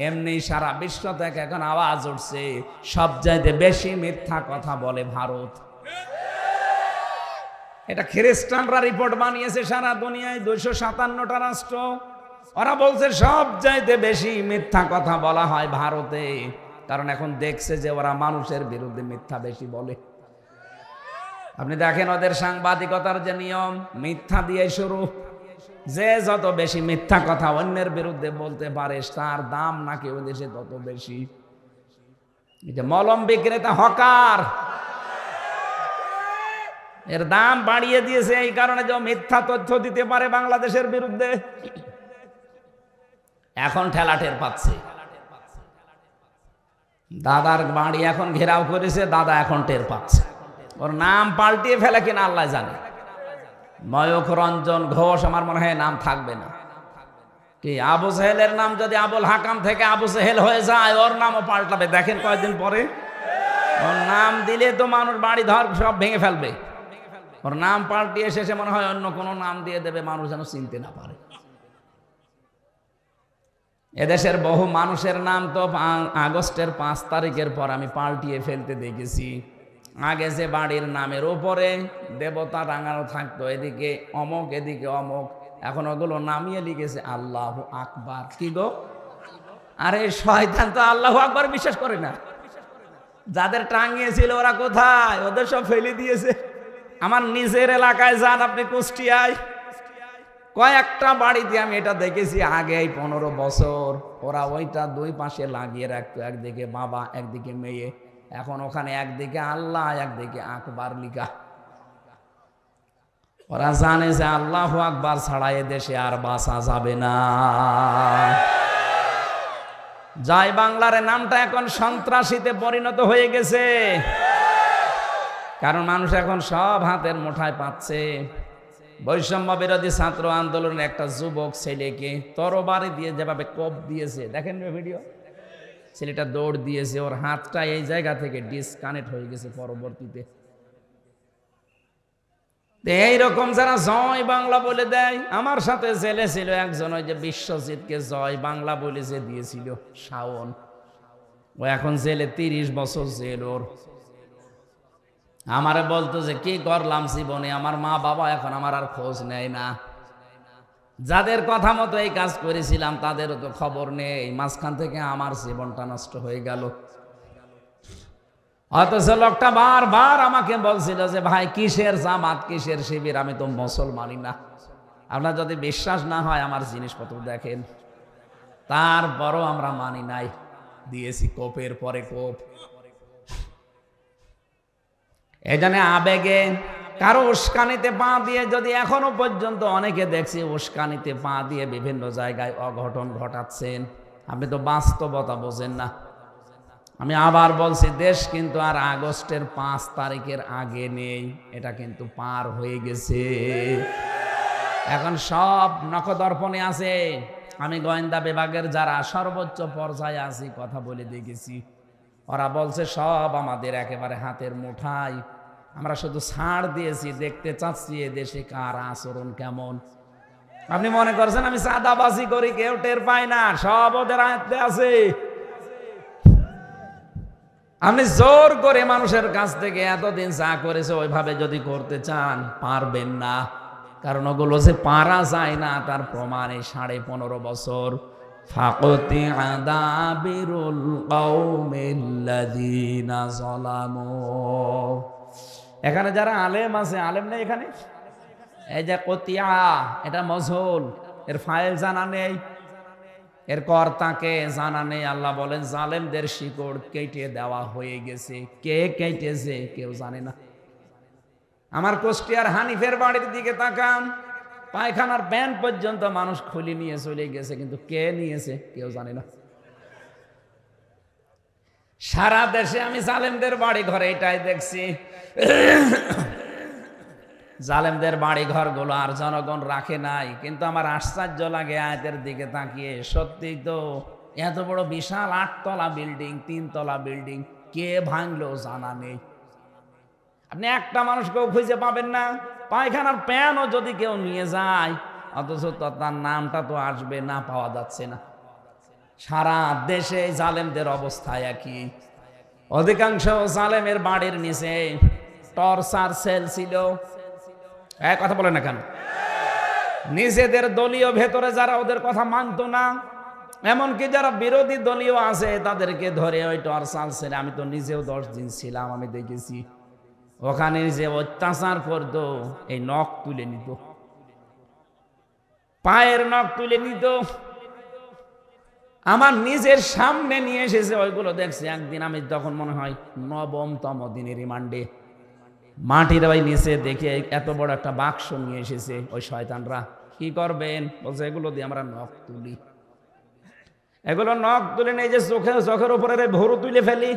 এমনি সারা বিশ্ব থেকে এখন আওয়াজ উঠছে, সবচাইতে বেশি মিথ্যা কথা বলে ভারত। এটা খ্রিস্টানরা রিপোর্ট বানিয়েছে, সারা দুনিয়ায় 257টা রাষ্ট্র, ওরা বলছে সবচাইতে বেশি মিথ্যা কথা বলা হয় ভারতে, কারণ এখন দেখছে যে ওরা মানুষের বিরুদ্ধে মিথ্যা বেশি বলে। আপনি দেখেন ওদের সাংবাদিকতার যে নিয়ম, মিথ্যা দিয়ে শুরু। যে যত বেশি মিথ্যা কথা অন্যের বিরুদ্ধে বলতে পারে, তার দাম নাকি ওই দেশে তত বেশি। এই যে মলম বিক্রেতা হকার, এর দাম বাড়িয়ে দিয়েছে এই কারণে যে মিথ্যা তথ্য দিতে পারে বাংলাদেশের বিরুদ্ধে। এখন ঠেলা টের পাচ্ছে। দাদার বাড়ি এখন ঘেরাও করেছে, দাদা এখন টের পাচ্ছে। ওর নাম পাল্টিয়ে ফেলে কিনা আল্লাহ জানে। ময়ূখ রঞ্জন ঘোষ, আমার মনে হয় নাম থাকবে না। কি আবু সেহেলের নাম যদি আবুল হাকাম থেকে আবু সেহেল হয়ে যায়, ওর নামও পাল্টাবে। দেখেন কয়েকদিন পরে ওর নাম দিলে তো মানুষ বাড়ি ধর সব ভেঙে ফেলবে। ওর নাম পাল্টিয়ে শেষে মনে হয় অন্য কোনো নাম দিয়ে দেবে, মানুষ যেন চিনতে না পারে। এদেশের বহু মানুষের নাম তো আগস্টের 5 তারিখের পর আমি পাল্টিয়ে ফেলতে দেখেছি। আগে যে বাড়ির নামের উপরে দেবতা রাঙানো থাকতো, এদিকে অমক এদিকে অমক, এখন ওগুলো নামিয়ে লিখেছে আল্লাহ আকবার। কি গো, আরে শয়তান তো আল্লাহ আকবার বিশ্বাস করে না। যাদের টাঙিয়েছিল ওরা কোথায়? ওদের সব ফেলে দিয়েছে। আমার নিজের এলাকায় যান আপনি, কুষ্টিয়ায় কয়েকটা বাড়িতে আমি এটা দেখেছি আগে 15 বছর, ওরা ওইটা 2 পাশে লাগিয়ে রাখতো, একদিকে বাবা একদিকে মেয়ে। এখন ওখানে একদিকে আল্লাহ একদিকে আকবার লিখা। ওরা জানে যে আল্লাহু আকবার ছাড়া এ দেশে আর বাঁচা যাবে না। জয় বাংলার নামটা এখন সন্ত্রাসীতে পরিণত হয়ে গেছে, কারণ মানুষ এখন সব হাতের মুঠায় পাচ্ছে। বৈষম্য বিরোধী ছাত্র আন্দোলনের একটা যুবক ছেলেকে তরবারি দিয়ে যেভাবে কোপ দিয়েছে, দেখেন ভিডিও। ছেলেটা দৌড় দিয়েছে, ওর হাতটা এই জায়গা থেকে ডিসকানেক্ট হয়ে গেছে পরবর্তীতে। এইরকম যারা জয় বাংলা বলে দেয়, আমার সাথে জেলে ছিল একজন, ওই যে বিশ্বজিৎকে জয় বাংলা বলে যে দিয়েছিল শাওন, ও এখন জেলে 30 বছর জেল ওর। আমারে বলতো যে কি করলাম জীবনে, আমার মা বাবা এখন আমার আর খোঁজ নেয় না, যাদের কথা মতো এই কাজ করেছিলাম তাদেরও তো খবর নেই, মাঝখান থেকে আমার জীবনটা নষ্ট হয়ে গেল। অথচ লোকটা বারবার আমাকে বলছিল যে ভাই কিসের জামাত, কিসের শিবির, আমি তো মুসলমানই না। আপনার যদি বিশ্বাস না হয় আমার জিনিসপত্র দেখেন। তারপরও আমরা মানি নাই, দিয়েছি কোপের পরে কোপ। এজন্য আবেগে কারো উস্কানিতে পা দিয়ে, যদি এখনো পর্যন্ত অনেকে দেখছি উস্কানিতে পা দিয়ে বিভিন্ন জায়গায় অঘটন ঘটাচ্ছেন, আপনি তো বাস্তবতা বোঝেন না। আমি আবার বলছি, দেশ কিন্তু আর আগস্টের 5 তারিখের আগে নেই, এটা কিন্তু পার হয়ে গেছে। এখন সব নখদর্পণে আছে। আমি গোয়েন্দা বিভাগের যারা সর্বোচ্চ পর্যায়ে আছি কথা বলে দেখেছি, ওরা বলছে সব আমাদের একেবারে হাতের মুঠায়, আমরা শুধু ছাড় দিয়েছি, দেখতে চাচ্ছি এ দেশে কার আচরণ কেমন। আপনি মনে করছেন আমি চাঁদাবাজি করি, কেউ টের পায় না, সব ওদের আয়ত্তে আছে। আপনি জোর করে মানুষের কাছ থেকে এতদিন যা করেছে ওইভাবে যদি করতে চান পারবেন না, কারণ ওগুলো যে পারা যায় না তার প্রমাণে 15.5 বছর ফাকতি আদাবিরুল কওমিল্লাযিনা যালামু। এখানে যারা আলেম আছে, আলেম নেই এখানে, এই যে কতিয়া, এটা মজহুল, এর ফাইল জানা নেই, এর কর্তাকে জানা নেই। আল্লাহ বলেন জালেমদের শিকড় কেটে দেওয়া হয়ে গেছে, কে কেটেছে কেউ জানে না। আমার কুষ্টিয়ার হানিফের বাড়ির দিকে তাকান, পায়খানার প্যান্ট পর্যন্ত মানুষ খুলে নিয়ে চলে গেছে, কিন্তু কে নিয়েছে কেউ জানে না। সারা দেশে আমি জালেমদের বাড়ি ঘরে এটাই দেখছি, জালেমদের বাড়ি ঘরগুলো আর জনগণ রাখে নাই। কিন্তু আমার আশ্চর্য লাগে আয়াতের দিকে তাকিয়ে, সত্যি তো এত বড় বিশাল 8 তলা বিল্ডিং, 3 তলা বিল্ডিং, কে ভাঙলো জানা নেই। আপনি একটা মানুষকেও খুঁজে পাবেন না। পায়খানার প্যানও যদি কেউ নিয়ে যায়, অথচ তার নামটা তো আসবে না, পাওয়া যাচ্ছে না। সারা দেশে জালেমদের অবস্থা একই। অধিকাংশ জালেমের বাড়ির নিচে টর্চার সেল ছিল। কথা বলে না কেন? নিজেদের দলীয় ভেতরে যারা ওদের কথা মানতো না, এমনকি যারা বিরোধী দলীয় আছে তাদেরকে ধরে ওই টর্চার সেলে, আমি তো নিজেও 10 দিন ছিলাম, আমি দেখেছি ওখানে যে অত্যাচার করতো, এই নখ তুলে নিত, পায়ের নখ তুলে নিত, আমার নিজের সামনে নিয়ে এসেছে। ওইগুলো দেখছি একদিন, আমি তখন মনে হয় 9তম দিনে রিমান্ডে, মাটির ওই নিচে দেখে এত বড় একটা বাক্স নিয়ে এসেছে ওই শয়তানরা। কি করবেন? বলছে এগুলো দিয়ে আমরা নখ তুলি। এগুলো নখ তুলে নিয়ে যে চোখের উপরে ভরু তুলে ফেলি,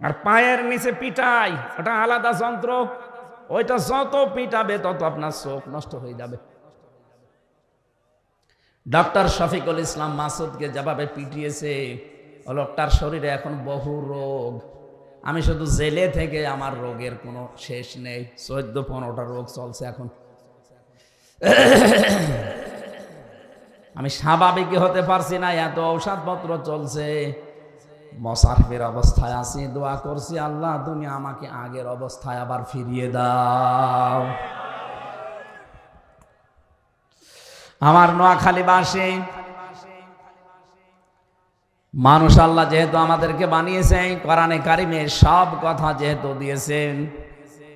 আর পায়ের নিচে পিটাই, ওটা আলাদা যন্ত্র, ওইটা যত পিটাবে তত আপনার চোখ নষ্ট হয়ে যাবে। ডক্টর শফিকুল ইসলাম মাসুদকে যেভাবে পিটিয়েছে, ও লোকটার শরীরে এখন বহু রোগ। আমি শুধু জেলে থেকে আমার রোগের কোনো শেষ নেই, 14-15টা রোগ চলছে এখন। আমি স্বাভাবিক হতে পারছি না, এত ঔষধপত্র চলছে, মোসাফির অবস্থায় আছি, দোয়া করছি আল্লাহ তুমি আমাকে আগের অবস্থায় আবার ফিরিয়ে দাও। আমার নোয়াখালীবাসী মানুষ, আল্লাহ যেহেতু আমাদেরকে বানিয়েছেন, কোরআনে কারিমে সব কথা যেহেতু দিয়েছেন,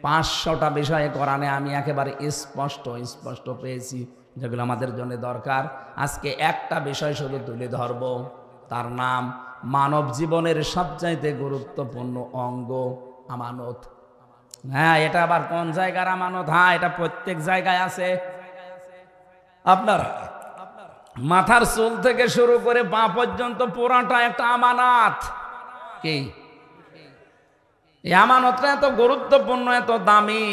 500টা বিষয়ে কোরআনে আমি একেবারে স্পষ্ট পেয়েছি যেগুলো আমাদের জন্য দরকার। আজকে একটা বিষয় শুধু তুলে ধরব, তার নাম মানব জীবনের সবচাইতে গুরুত্বপূর্ণ অঙ্গ, আমানত। হ্যাঁ, এটা আবার কোন জায়গার আমানত? হ্যাঁ, এটা প্রত্যেক জায়গায় আছে। আপনার মাথার চুল থেকে শুরু করে পা পর্যন্ত পুরাটা একটা আমানত। কি এই আমানতটা এত গুরুত্বপূর্ণ, এত দামি,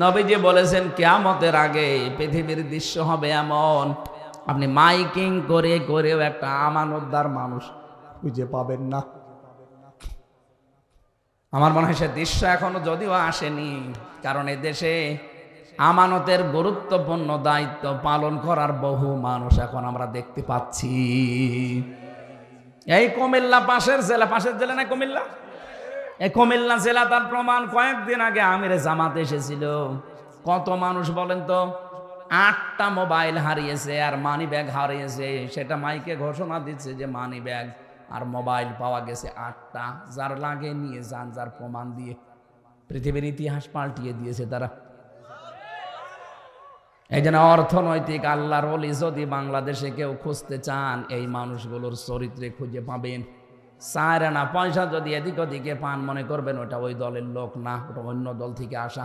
নবীজি বলেছেন কিয়ামতের আগে পৃথিবীর দৃশ্য হবে এমন, আপনি মাইকিং করে করেও একটা আমানতদার মানুষ খুঁজে পাবেন না। আমার মনে হয় সে দৃশ্য এখনো যদিও আসেনি, কারণ এ দেশে আমানতের গুরুত্বপূর্ণ দায়িত্ব পালন করার বহু মানুষ এখন আমরা দেখতে পাচ্ছি। এই কুমিল্লা পাশের জেলা না কুমিল্লা, এই কুমিল্লা জেলা তার প্রমাণ। কয়েকদিন আগে আমিরে জামাত এসেছিল, কত মানুষ বলেন তো, 8টা মোবাইল হারিয়েছে আর মানি ব্যাগ হারিয়েছে। সেটা মাইকে ঘোষণা দিচ্ছে যে মানি ব্যাগ আর মোবাইল পাওয়া গেছে 8টা, যার লাগে নিয়ে যান, যার প্রমাণ দিয়ে পৃথিবীর ইতিহাস পাল্টিয়ে দিয়েছে তারা। এই জন্য অর্থনৈতিক আল্লাহর ওলি যদি বাংলাদেশে কেউ খুঁজতে চান, এই মানুষগুলোর চরিত্রে খুঁজে পাবেন। চায় না পয়সা যদি এদিক ওদিকে পান, মনে করবেন ওটা ওই দলের লোক না, ওটা অন্য দল থেকে আসা।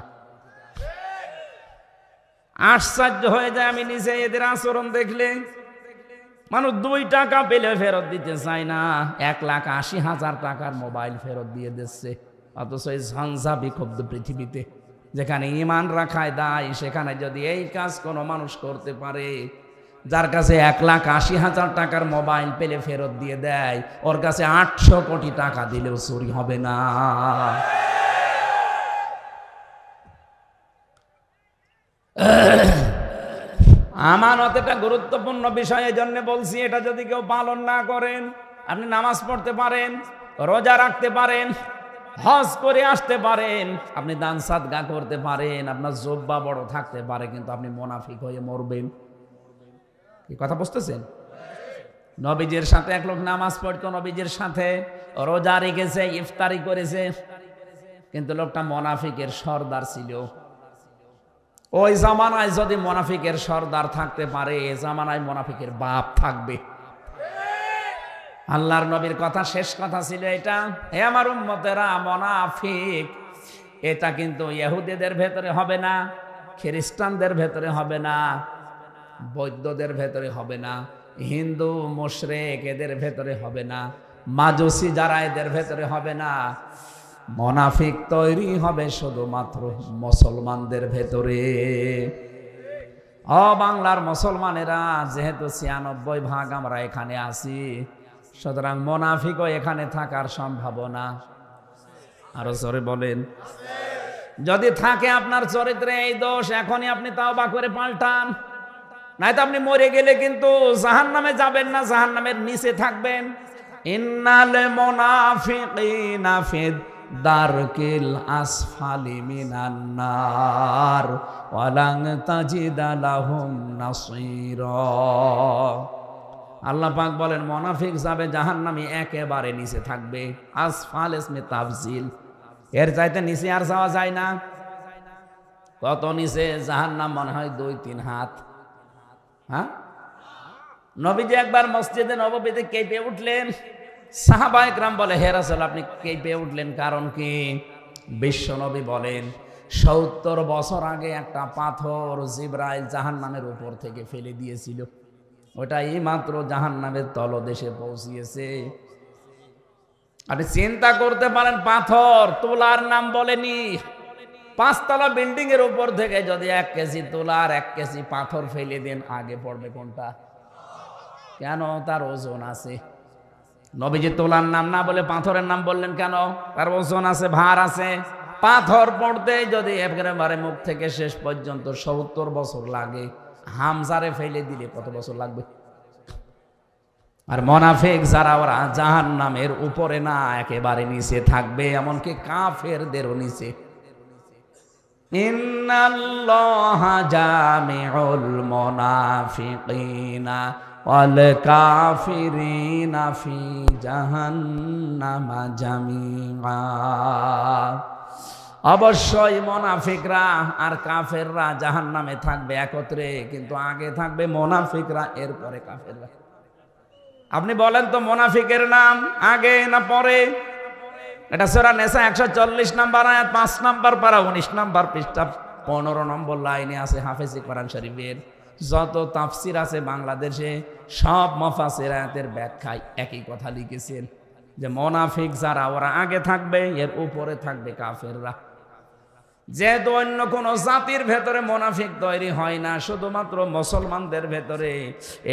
আশ্চর্য হয়ে যায় আমি নিজে এদের আচরণ দেখলে। মানুষ 2 টাকা পেলে ফেরত দিতে চায় না, 1,80,000 টাকার মোবাইল ফেরত দিয়ে দিচ্ছে। অথচ এই ঝঞ্ঝা বিক্ষুব্ধ পৃথিবীতে যেখানে ঈমান রাখায় দায়, সেখানে যদি এই কাজ কোনো মানুষ করতে পারে, যার কাছে 1,80,000 টাকার মোবাইল পেলে ফেরত দিয়ে দেয়, ওর কাছে 800 কোটি টাকা দিলেও চুরি হবে না। আমানত একটা গুরুত্বপূর্ণ বিষয়, এই জন্য বলছি এটা যদি কেউ পালন না করেন, আপনি নামাজ পড়তে পারেন, রোজা রাখতে পারেন, হজ করে আসতে পারেন, আপনি দান সাদকা করতে পারেন, আপনার জব্বা বড় থাকতে পারে, কিন্তু আপনি মুনাফিক হয়ে মরবেন। কি কথা বুঝতেছেন? নবীজির সাথে এক লোক নামাজ পড়তো, নবীজির সাথে রোজা রেখেছে, ইফতারি করেছে, কিন্তু লোকটা মুনাফিকের সর্দার ছিল। ওই জামানায় যদি মুনাফিকের সর্দার থাকতে পারে, এই জামানায় মুনাফিকের বাপ থাকবে। আল্লাহর নবীর কথা, শেষ কথা ছিল এটা, হে আমার উম্মতেরা, মুনাফিক এটা কিন্তু ইহুদিদের ভেতরে হবে না, খ্রিস্টানদের ভেতরে হবে না, বৌদ্ধদের ভেতরে হবে না, হিন্দু মুশরিক এদের ভেতরে হবে না, মাজুসি যারা এদের ভেতরে হবে না। মুনাফিক তৈরি হবে শুধুমাত্র মুসলমানদের ভেতরে। বাংলার মুসলমানেরা যেহেতু 96% আমরা এখানে আছি, সুতরাং মুনাফিকও এখানে থাকার সম্ভাবনা আরো জোরে বলেন। যদি থাকে আপনার চরিত্রে এই দোষ, এখনই আপনি তাওবা করে পাল্টান, নয়তো আপনি মরে গেলে কিন্তু জাহান্নামে যাবেন না, জাহান্নামের নিচে থাকবেন। ইন্নাল মুনাফিকিনা ফিদ দারকিল আসফালি মিনান নার ওয়ালান তাজিদা লাহুম নাসীরা। আল্লাহ পাক বলেন মুনাফিক যাবে জাহান্নামে, একেবারে নিচে থাকবে। আসফাল ইসমে তাফজিল, এর চাইতে নিচে আর যাওয়া যায় না। কত নিচে? জাহান্নাম মনে হয় 2-3 হাত। হ্যাঁ, নবীজি একবার মসজিদে নববীতে কেঁপে উঠলেন। সাহাবায়ে কেরাম বলে, হে রাসূল আপনি কেঁপে উঠলেন কারণ কি? বিশ্ব নবী বলেন 70 বছর আগে একটা পাথর জিবরাইল জাহান্নামের উপর থেকে ফেলে দিয়েছিল, ওটা এই মাত্র জাহান্নামের তলদেশে পৌঁছিয়েছে। আপনি চিন্তা করতে পারেন, পাথর তোলার নাম বলেনি। 5 তলা বিল্ডিং এর উপর থেকে যদি 1 কেজি তোলা আর 1 কেজি পাথর ফেলে দেন, আগে পড়বে কোনটা? কেন? তার ওজন আছে। নবীজি তোলার নাম না বলে পাথরের নাম বললেন কেন? তার ওজন আছে, ভার আছে। পাথর পড়তে যদি একেবারে মুখ থেকে শেষ পর্যন্ত 70 বছর লাগে, হামজারে ফেলে দিলে কত বছর লাগবে? আর মুনাফিক যারা, ওরা জাহান্নামের উপরে না, একেবারে নিচে থাকবে, এমনকি কাফেরদেরও নিচে। ইন্নাল্লাহা জামিউল মুনাফিকিনা ওয়াল কাফিরিনা ফি জাহান্নামা জামিআ। অবশ্যই মুনাফিকরা আর কাফেররা জাহান্নামে থাকবে একত্রে, কিন্তু আগে থাকবে মুনাফিকরা, এরপরে কাফেররা। আপনি বলেন তো মুনাফিকের নাম আগে না পরে? এটা সূরা নিসা 140 নম্বর আয়াত 5 নম্বর পারা 19 নম্বর পৃষ্ঠা 15 নম্বর লাইনে আছে হাফেজে কোরআন শরীফের। যত তাফসির আছে বাংলাদেশে, সব মুফাসসির আয়াতের ব্যাখ্যায় একই কথা লিখেছেন যে মুনাফিক যারা, ওরা আগে থাকবে, এর উপরে থাকবে কাফেররা। যেহেতু অন্য কোনো জাতির ভেতরে মুনাফিক তৈরি হয় না, শুধুমাত্র মুসলমানদের ভেতরে,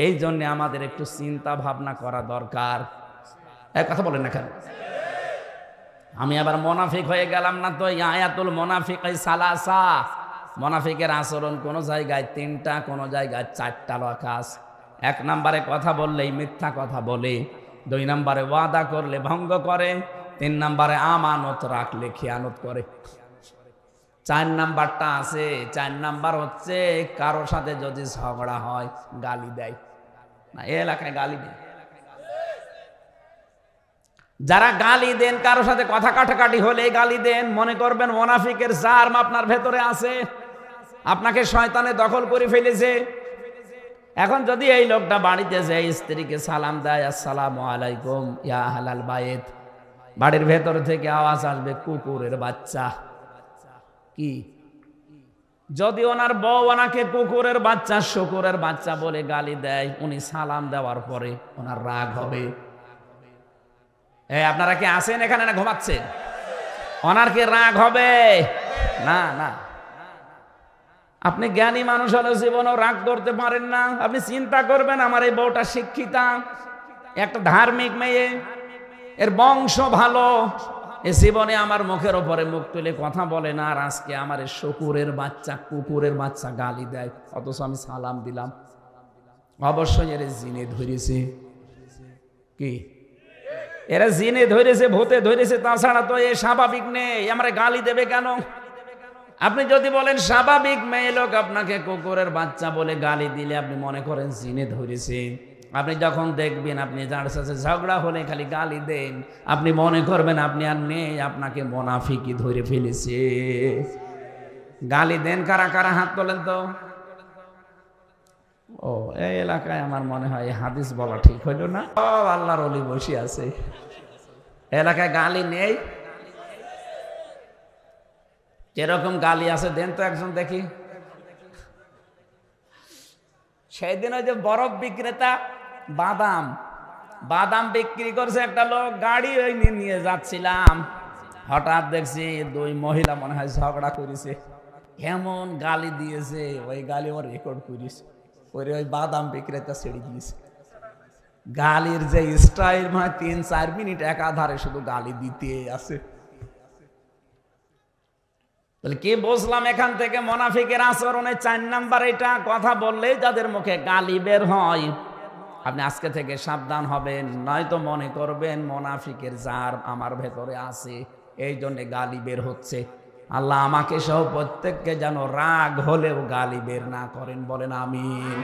এই জন্য আমাদের একটু চিন্তা ভাবনা করা দরকার। এক কথা বলেন না কেন? আমি আবার মুনাফিক হয়ে গেলাম না তো? আয়াতুল মুনাফিক সালাসা, মুনাফিকের আচরণ কোন জায়গায় তিনটা, কোন জায়গায় চারটা রাকাস। এক নম্বরে কথা বললেই মিথ্যা কথা বলে, দুই নম্বরে ওয়াদা করলে ভঙ্গ করে, তিন নম্বরে আমানত রাখলে খেয়ানত করে। চার নাম্বারটা আছে, চার নাম্বার হচ্ছে কারোর সাথে যদি ঝগড়া হয় গালি দেয়। না, এই এলাকায় গালি দেয়। যারা গালি দেন, কারোর সাথে কথা কাটাকাটি হলে গালি দেন, মনে করবেন মুনাফিকের জার্ম আপনার ভেতরে আছে, আপনাকে শয়তানে দখল করে ফেলেছে। এখন যদি এই লোকটা বাড়িতে যায়, স্ত্রীকে সালাম দেয়, আসসালামু আলাইকুম ইয়া আহলাল বাইত, বাড়ির ভেতর থেকে আওয়াজ আসবে কুকুরের বাচ্চা। কি? যদি ওনার বউ ওনাকে কুকুরের বাচ্চা, শুকুরের বাচ্চা বলে গালি দেয়, উনি সালাম দেওয়ার পরে ওনার রাগ হবে। আপনারা কি আছেন এখানে না ঘুমাচ্ছেন? ওনার কি রাগ হবে? না না। আপনি জ্ঞানী মানুষ হলে জীবনেও রাগ করতে পারেন না। আপনি চিন্তা করবেন, আমার এই বউটা শিক্ষিতা, একটা ধার্মিক মেয়ে, এর বংশ ভালো, এ জীবনে আমার মুখের ওপরে মুখ তুলে কথা বলে না, আর আজকে আমার শুকুরের বাচ্চা, কুকুরের বাচ্চা গালি দেয়, অথচ আমি সালাম দিলাম। অবশ্যই এর জিনে ধরেছে। কি? এরা জিনে ধরেছে, ভূতে ধরেছে, তাছাড়া তো এ স্বাভাবিক নেই, আমরা গালি দেবে কেন? আপনি যদি বলেন স্বাভাবিক মেয়ে লোক আপনাকে কুকুরের বাচ্চা বলে গালি দিলে আপনি মনে করেন জিনে ধরেছে। আপনি যখন দেখবেন আপনি যার সাথে ঝগড়া হলে খালি গালি দেন, আপনি মনে করবেন আপনি আর নেই, আপনাকে মুনাফিকই ধরে ফেলেছে। গালি দেন কারা কারা? হাত তোলেন তো। ও, এই এলাকায় আমার মনে হয় হাদিস বলা ঠিক হইল না। ও, আল্লাহর ওলি বসে আছে। এলাকায় গালি নেই? যেরকম গালি আছে দেন তো একজন দেখি। সেই দিন ওই যে বরফ বিক্রেতা বাদাম বাদাম বিক্রি করছে একটা লোক, গাড়ি ওই নিয়ে যাচ্ছিলাম, হঠাৎ দেখছি দুই মহিলা মনে হয় ঝগড়া করেছে, এমন গালি দিয়েছে, ওই গালি ওর রেকর্ড করিস, ওই বাদাম বিক্রেতা ছেড়ে দিয়েছে। গালির যে স্টাইল, মানে 3-4 মিনিট একাধারে শুধু গালি দিতে আছে। তাহলে কি বুঝলাম এখান থেকে? মুনাফিকের আচরণে 4 নাম্বার এটা, কথা বললেই যাদের মুখে গালি বের হয়, আপনি আজকে থেকে সাবধান হবেন, নয়তো মনে করবেন মুনাফিকের জার আমার ভেতরে আছে, এই জন্য গালি বের হচ্ছে। আল্লাহ আমাকে সহ প্রত্যেককে যেন রাগ হলেও গালি বের না করেন, বলেন আমিন।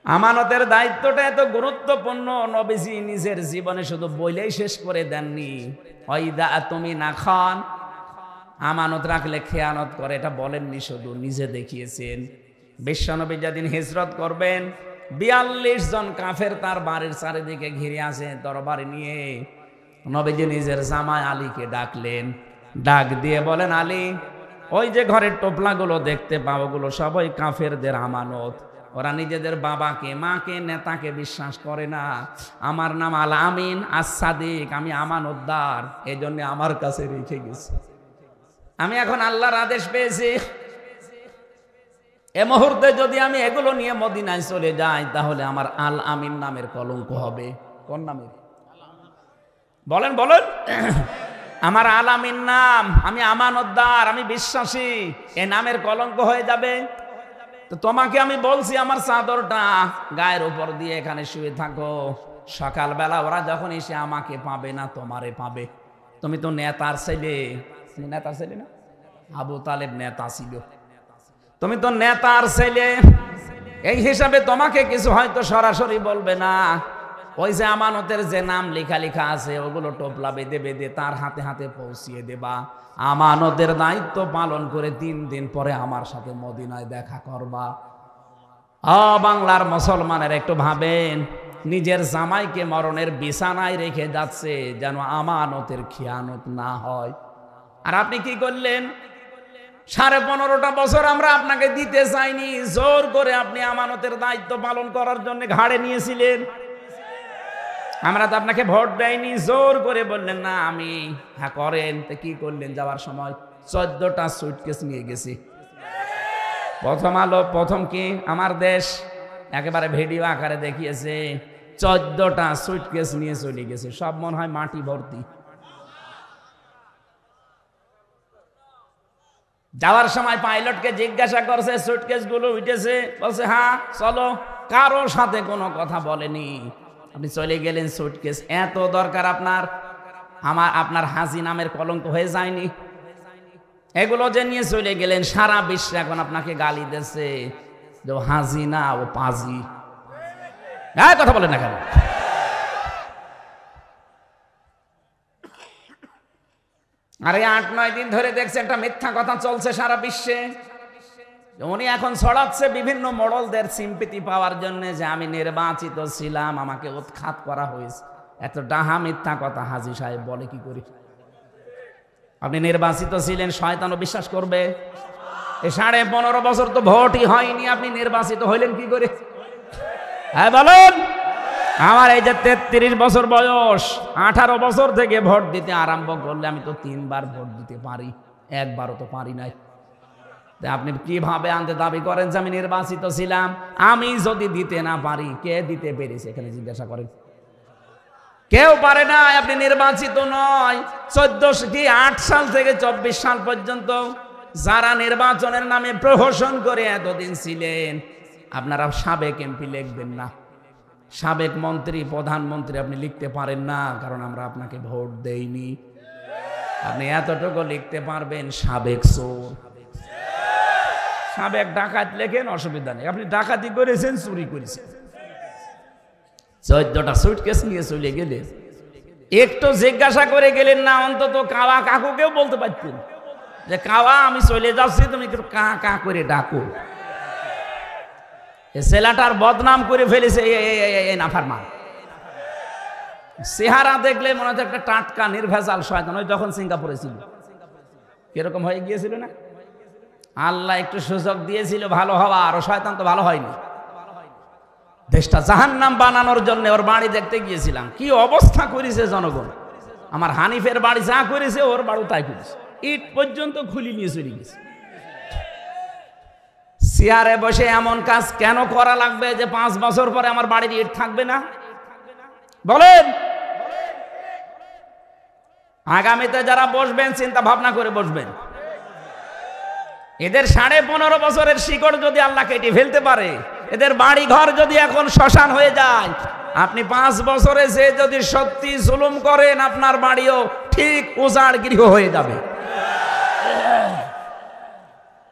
আমানতের দায়িত্বটা এত গুরুত্বপূর্ণ, নবীজি নিজের জীবনে শুধু বলেই শেষ করে দেননি। ওয়াইদা তুমি না খান, আমানত রাখলে খেয়ানত করে, এটা বলেননি, শুধু নিজে দেখিয়েছেন। বিশ্বনবী যেদিন হিজরত করবেন, 42 জন কাফের তার বাড়ির চারিদিকে ঘিরে আসে তরবারি নিয়ে। নবীজি নিজের জামাই আলীকে ডাকলেন, ডাক দিয়ে বলেন, আলী, ওই যে ঘরের টোপলাগুলো দেখতে পাও, ওগুলো সবাই কাফেরদের আমানত। ওরা নিজেদের বাবাকে, মাকে, নেতাকে বিশ্বাস করে না। আমার নাম আল আমিন আস-সাদিক, আমি আমানতদার, এই জন্য আমার কাছে রেখে গেছি। আমি এখন আল্লাহর আদেশ পেয়েছি, এ মুহূর্তে যদি আমি এগুলো নিয়ে মদিনায় চলে যাই, তাহলে আমার আল আমিন নামের কলঙ্ক হবে। কোন নামের? বলেন বলেন। আমার আল আমিন নাম, আমি আমানতদার, আমি বিশ্বাসী, এ নামের কলঙ্ক হয়ে যাবে। তো তোমাকে আমি বলছি আমার চাদরটা গায়ের উপর দিয়ে এখানে শুয়ে থাকো, সকালবেলা ওরা যখন এসে আমাকে পাবে না, তোমারে পাবে। তুমি তো নেতার ছেলে, নেতার ছেলে না, আবু তালেব নেতা ছিল, তুমি তো নেতার ছেলে, এই হিসাবে তোমাকে কিছু হয়তো সরাসরি বলবে না। ওই যে আমানতের যে নাম লেখা লেখা আছে, ওগুলো টোপলা বেঁধে বেঁধে তার হাতে হাতে পৌঁছিয়ে দেবা। আমানতের দায়িত্ব পালন করে 3 দিন পরে আমার সাথে মদিনায় দেখা করবা। বাংলার মুসলমানের একটু ভাবেন, নিজের জামাইকে মরণের বিছানায় রেখে যাচ্ছে যেন আমানতের খেয়ানত না হয়। আর আপনি কি করলেন? 15.5টা বছর আমরা আপনাকে দিতে চাইনি, জোর করে আপনি আমানতের দায়িত্ব পালন করার জন্য ঘাড়ে নিয়েছিলেন। আমরা তো আপনাকে ভোট দেয়নি, জোর করে বললেন না আমি, হ্যাঁ করেন। তো কি করলেন? যাওয়ার সময় 14টা সুটকেস নিয়ে গেছি। প্রথম আলো, প্রথম কি আমার দেশ একেবারে ভিডিও আকারে দেখিয়েছে, 14টা সুটকেস নিয়ে চলে গেছে, সব মনে হয় মাটি ভর্তি। যাওয়ার সময় পাইলটকে জিজ্ঞাসা করছে সুটকেস গুলো উঠেছে, বলছে হ্যাঁ চলো, কারোর সাথে কোনো কথা বলেনি, আপনি চলে গেলেন সুটকেস। এত দরকার আপনার, আপনার হাজি নামের কলঙ্ক হয়ে যায়নি? এগুলো যে নিয়ে চলে গেলেন, সারা বিশ্বে এখন আপনাকে গালি দিচ্ছে যে হাজি না, ও পাজি। হ্যাঁ কথা বলেন না কেন? আর এই 8-9 দিন ধরে দেখছে একটা মিথ্যা কথা চলছে সারা বিশ্বে। উনি এখন ছড়াচ্ছে বিভিন্ন মডেলদের সিম্পিতি পাওয়ার জন্য যে আমি নির্বাচিত ছিলাম, আমাকে উৎখাত করা হয়েছে। এত ডাহা মিথ্যা কথা হাজি সাহেব বলে কি করি? আপনি নির্বাচিত ছিলেন, শয়তানও বিশ্বাস করবে? এই 15.5 বছর তো ভোটই হয়নি, আপনি নির্বাচিত হইলেন কি করে? হ্যাঁ বলুন। আমার এই যে 33 বছর বয়স, 18 বছর থেকে ভোট দিতে আরম্ভ করলে আমি তো 3 বার ভোট দিতে পারি, একবারও তো পারি নাই। আপনি কিভাবে আনতে দাবি করেন যে আমি নির্বাচিত ছিলাম? আমি যদি দিতে না পারি, কে দিতে পেরেছে এখানে জিজ্ঞাসা করেন? কেউ পারে না। আপনি নির্বাচিত নয়। 8 সাল থেকে 24 সাল পর্যন্ত যারা নির্বাচনের নামে প্রহসন করে এতদিন ছিলেন, আপনারা সাবেক এমপি লিখবেন না, সাবেক মন্ত্রী, প্রধানমন্ত্রী আপনি লিখতে পারেন না, কারণ আমরা আপনাকে ভোট দেইনি। আপনি এতটুকু লিখতে পারবেন, সাবেক চোর, সাবেক ডাকাত লেখেন, অসুবিধা নেই। আপনি ডাকাতি করেছেন, চুরি করেছেন। 14টা সুটকেস নিয়ে চলে গেলেন, একটু জিজ্ঞাসা করে গেলেন না? অন্তত কাওয়া কাকুকেও বলতে পারতেন যে কাওয়া আমি চলে যাচ্ছি, তুমি একটু কা কা করে ডাকো। ছেলেটার বদনাম করে ফেলেছে নাফরমান। চেহারা দেখলে মনে হচ্ছে একটা টাটকা নির্ভেজাল শয়তান। ওই যখন সিঙ্গাপুরে ছিল কিরকম হয়ে গিয়েছিল না? আল্লাহ একটু সুযোগ দিয়েছিল ভালো হওয়া, আর শয়তান তো ভালো হয়নি। দেশটা জাহান্নাম বানানোর জন্য ওর বাড়ি দেখতে গিয়েছিলাম, কি অবস্থা করেছে জনগণ। আমার হানিফের বাড়ি যা করেছে, ওর বাড়ি তাই করেছে, ইট পর্যন্ত খুলি নিয়ে চলে গেছে। চেয়ারে বসে এমন কাজ কেন করা লাগবে যে 5 বছর পরে আমার বাড়ির ইট থাকবে না? বলেন। আগামীতে যারা বসবেন চিন্তা ভাবনা করে বসবেন। এদের 15.5 বছরের শিকড় যদি আল্লাহ কেটে ফেলতে পারে, এদের বাড়ি ঘর যদি এখন শ্মশান হয়ে যায়, আপনি 5 বছরে যে যদি সত্যি জুলুম করেন, আপনার বাড়িও ঠিক উজাড় গৃহ হয়ে যাবে।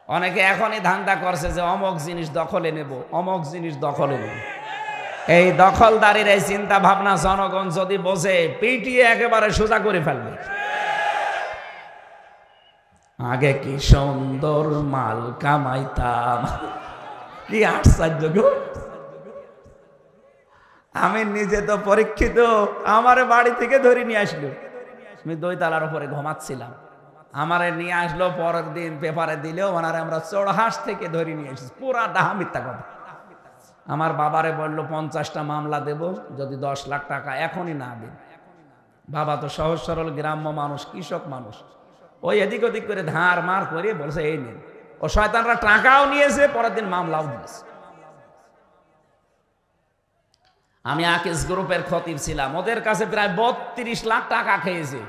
অনেকে এখনই ধান্দা করছে যে অমক জিনিস দখলে নেব, অমক জিনিস দখলে নেব। এই দখলদারির এই চিন্তা ভাবনা জনগণ যদি বোঝে, পিটিয়ে একেবারে সোজা করে ফেলবে। আগে কি সুন্দর মাল কামাইতাম, কি আশ্চর্য গো। আমি নিজে তো পরীক্ষিত, আমার বাড়ি থেকে ধরে নিয়ে আসলো। আমি 2 তলার উপরে ঘুমাচ্ছিলাম, আমারে নিয়ে আসলো, পরের দিন পেপারে দিলেও ওনারে আমরা চোরহাঁস থেকে ধরে নিয়ে এসেছি। পুরা ডাহা মিথ্যা কথা। আমার বাবারে বললো 50টা মামলা দেব যদি 10 লাখ টাকা এখনই না দেন। বাবা তো সহজ সরল গ্রাম্য মানুষ, কৃষক মানুষ, ওই এদিক ওদিক করে ধার মার করে বলছে এই নেন। ও শয়তানরা টাকাও নিয়েছে, পরের দিন মামলাও দিয়েছে। আমি আকিস গ্রুপের খতিব ছিলাম, ওদের কাছে প্রায় 32 লাখ টাকা খেয়েছে।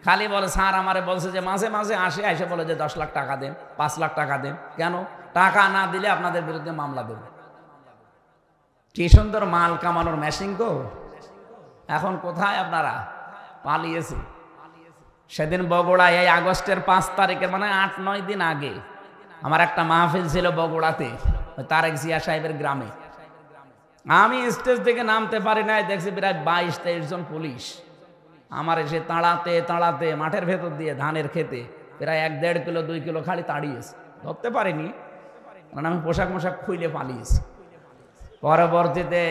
খালি বলে স্যার আমারে বলছে যে মাঝে মাঝে এসে বলে যে 10 লাখ টাকা দেন, 5 লাখ টাকা দেন। কেন? টাকা না দিলে আপনাদের বিরুদ্ধে মামলা দেব। কি সুন্দর মাল কামানোর মেশিন গো। এখন কোথায় আপনারা? পালিয়েছে। সেদিন বগুড়ায় এই আগস্টের 5 তারিখের মানে 8-9 দিন আগে আমার একটা মাহফিল ছিল বগুড়াতে, তারেক জিয়া সাহেবের গ্রামে। আমি স্টেজ থেকে নামতে পারি নাই, দেখছি প্রায় 22-23 জন পুলিশ আমার এসে তাড়াতে তাড়াতে মাঠের ভেতর দিয়ে ধানের খেতে প্রায় 1-1.5 কিলো 2 কিলো খালি তাড়িয়েছে। ধরতে পারিনি, কারণ আমি পোশাক খুলে পালিয়েছি। পরবর্তীতে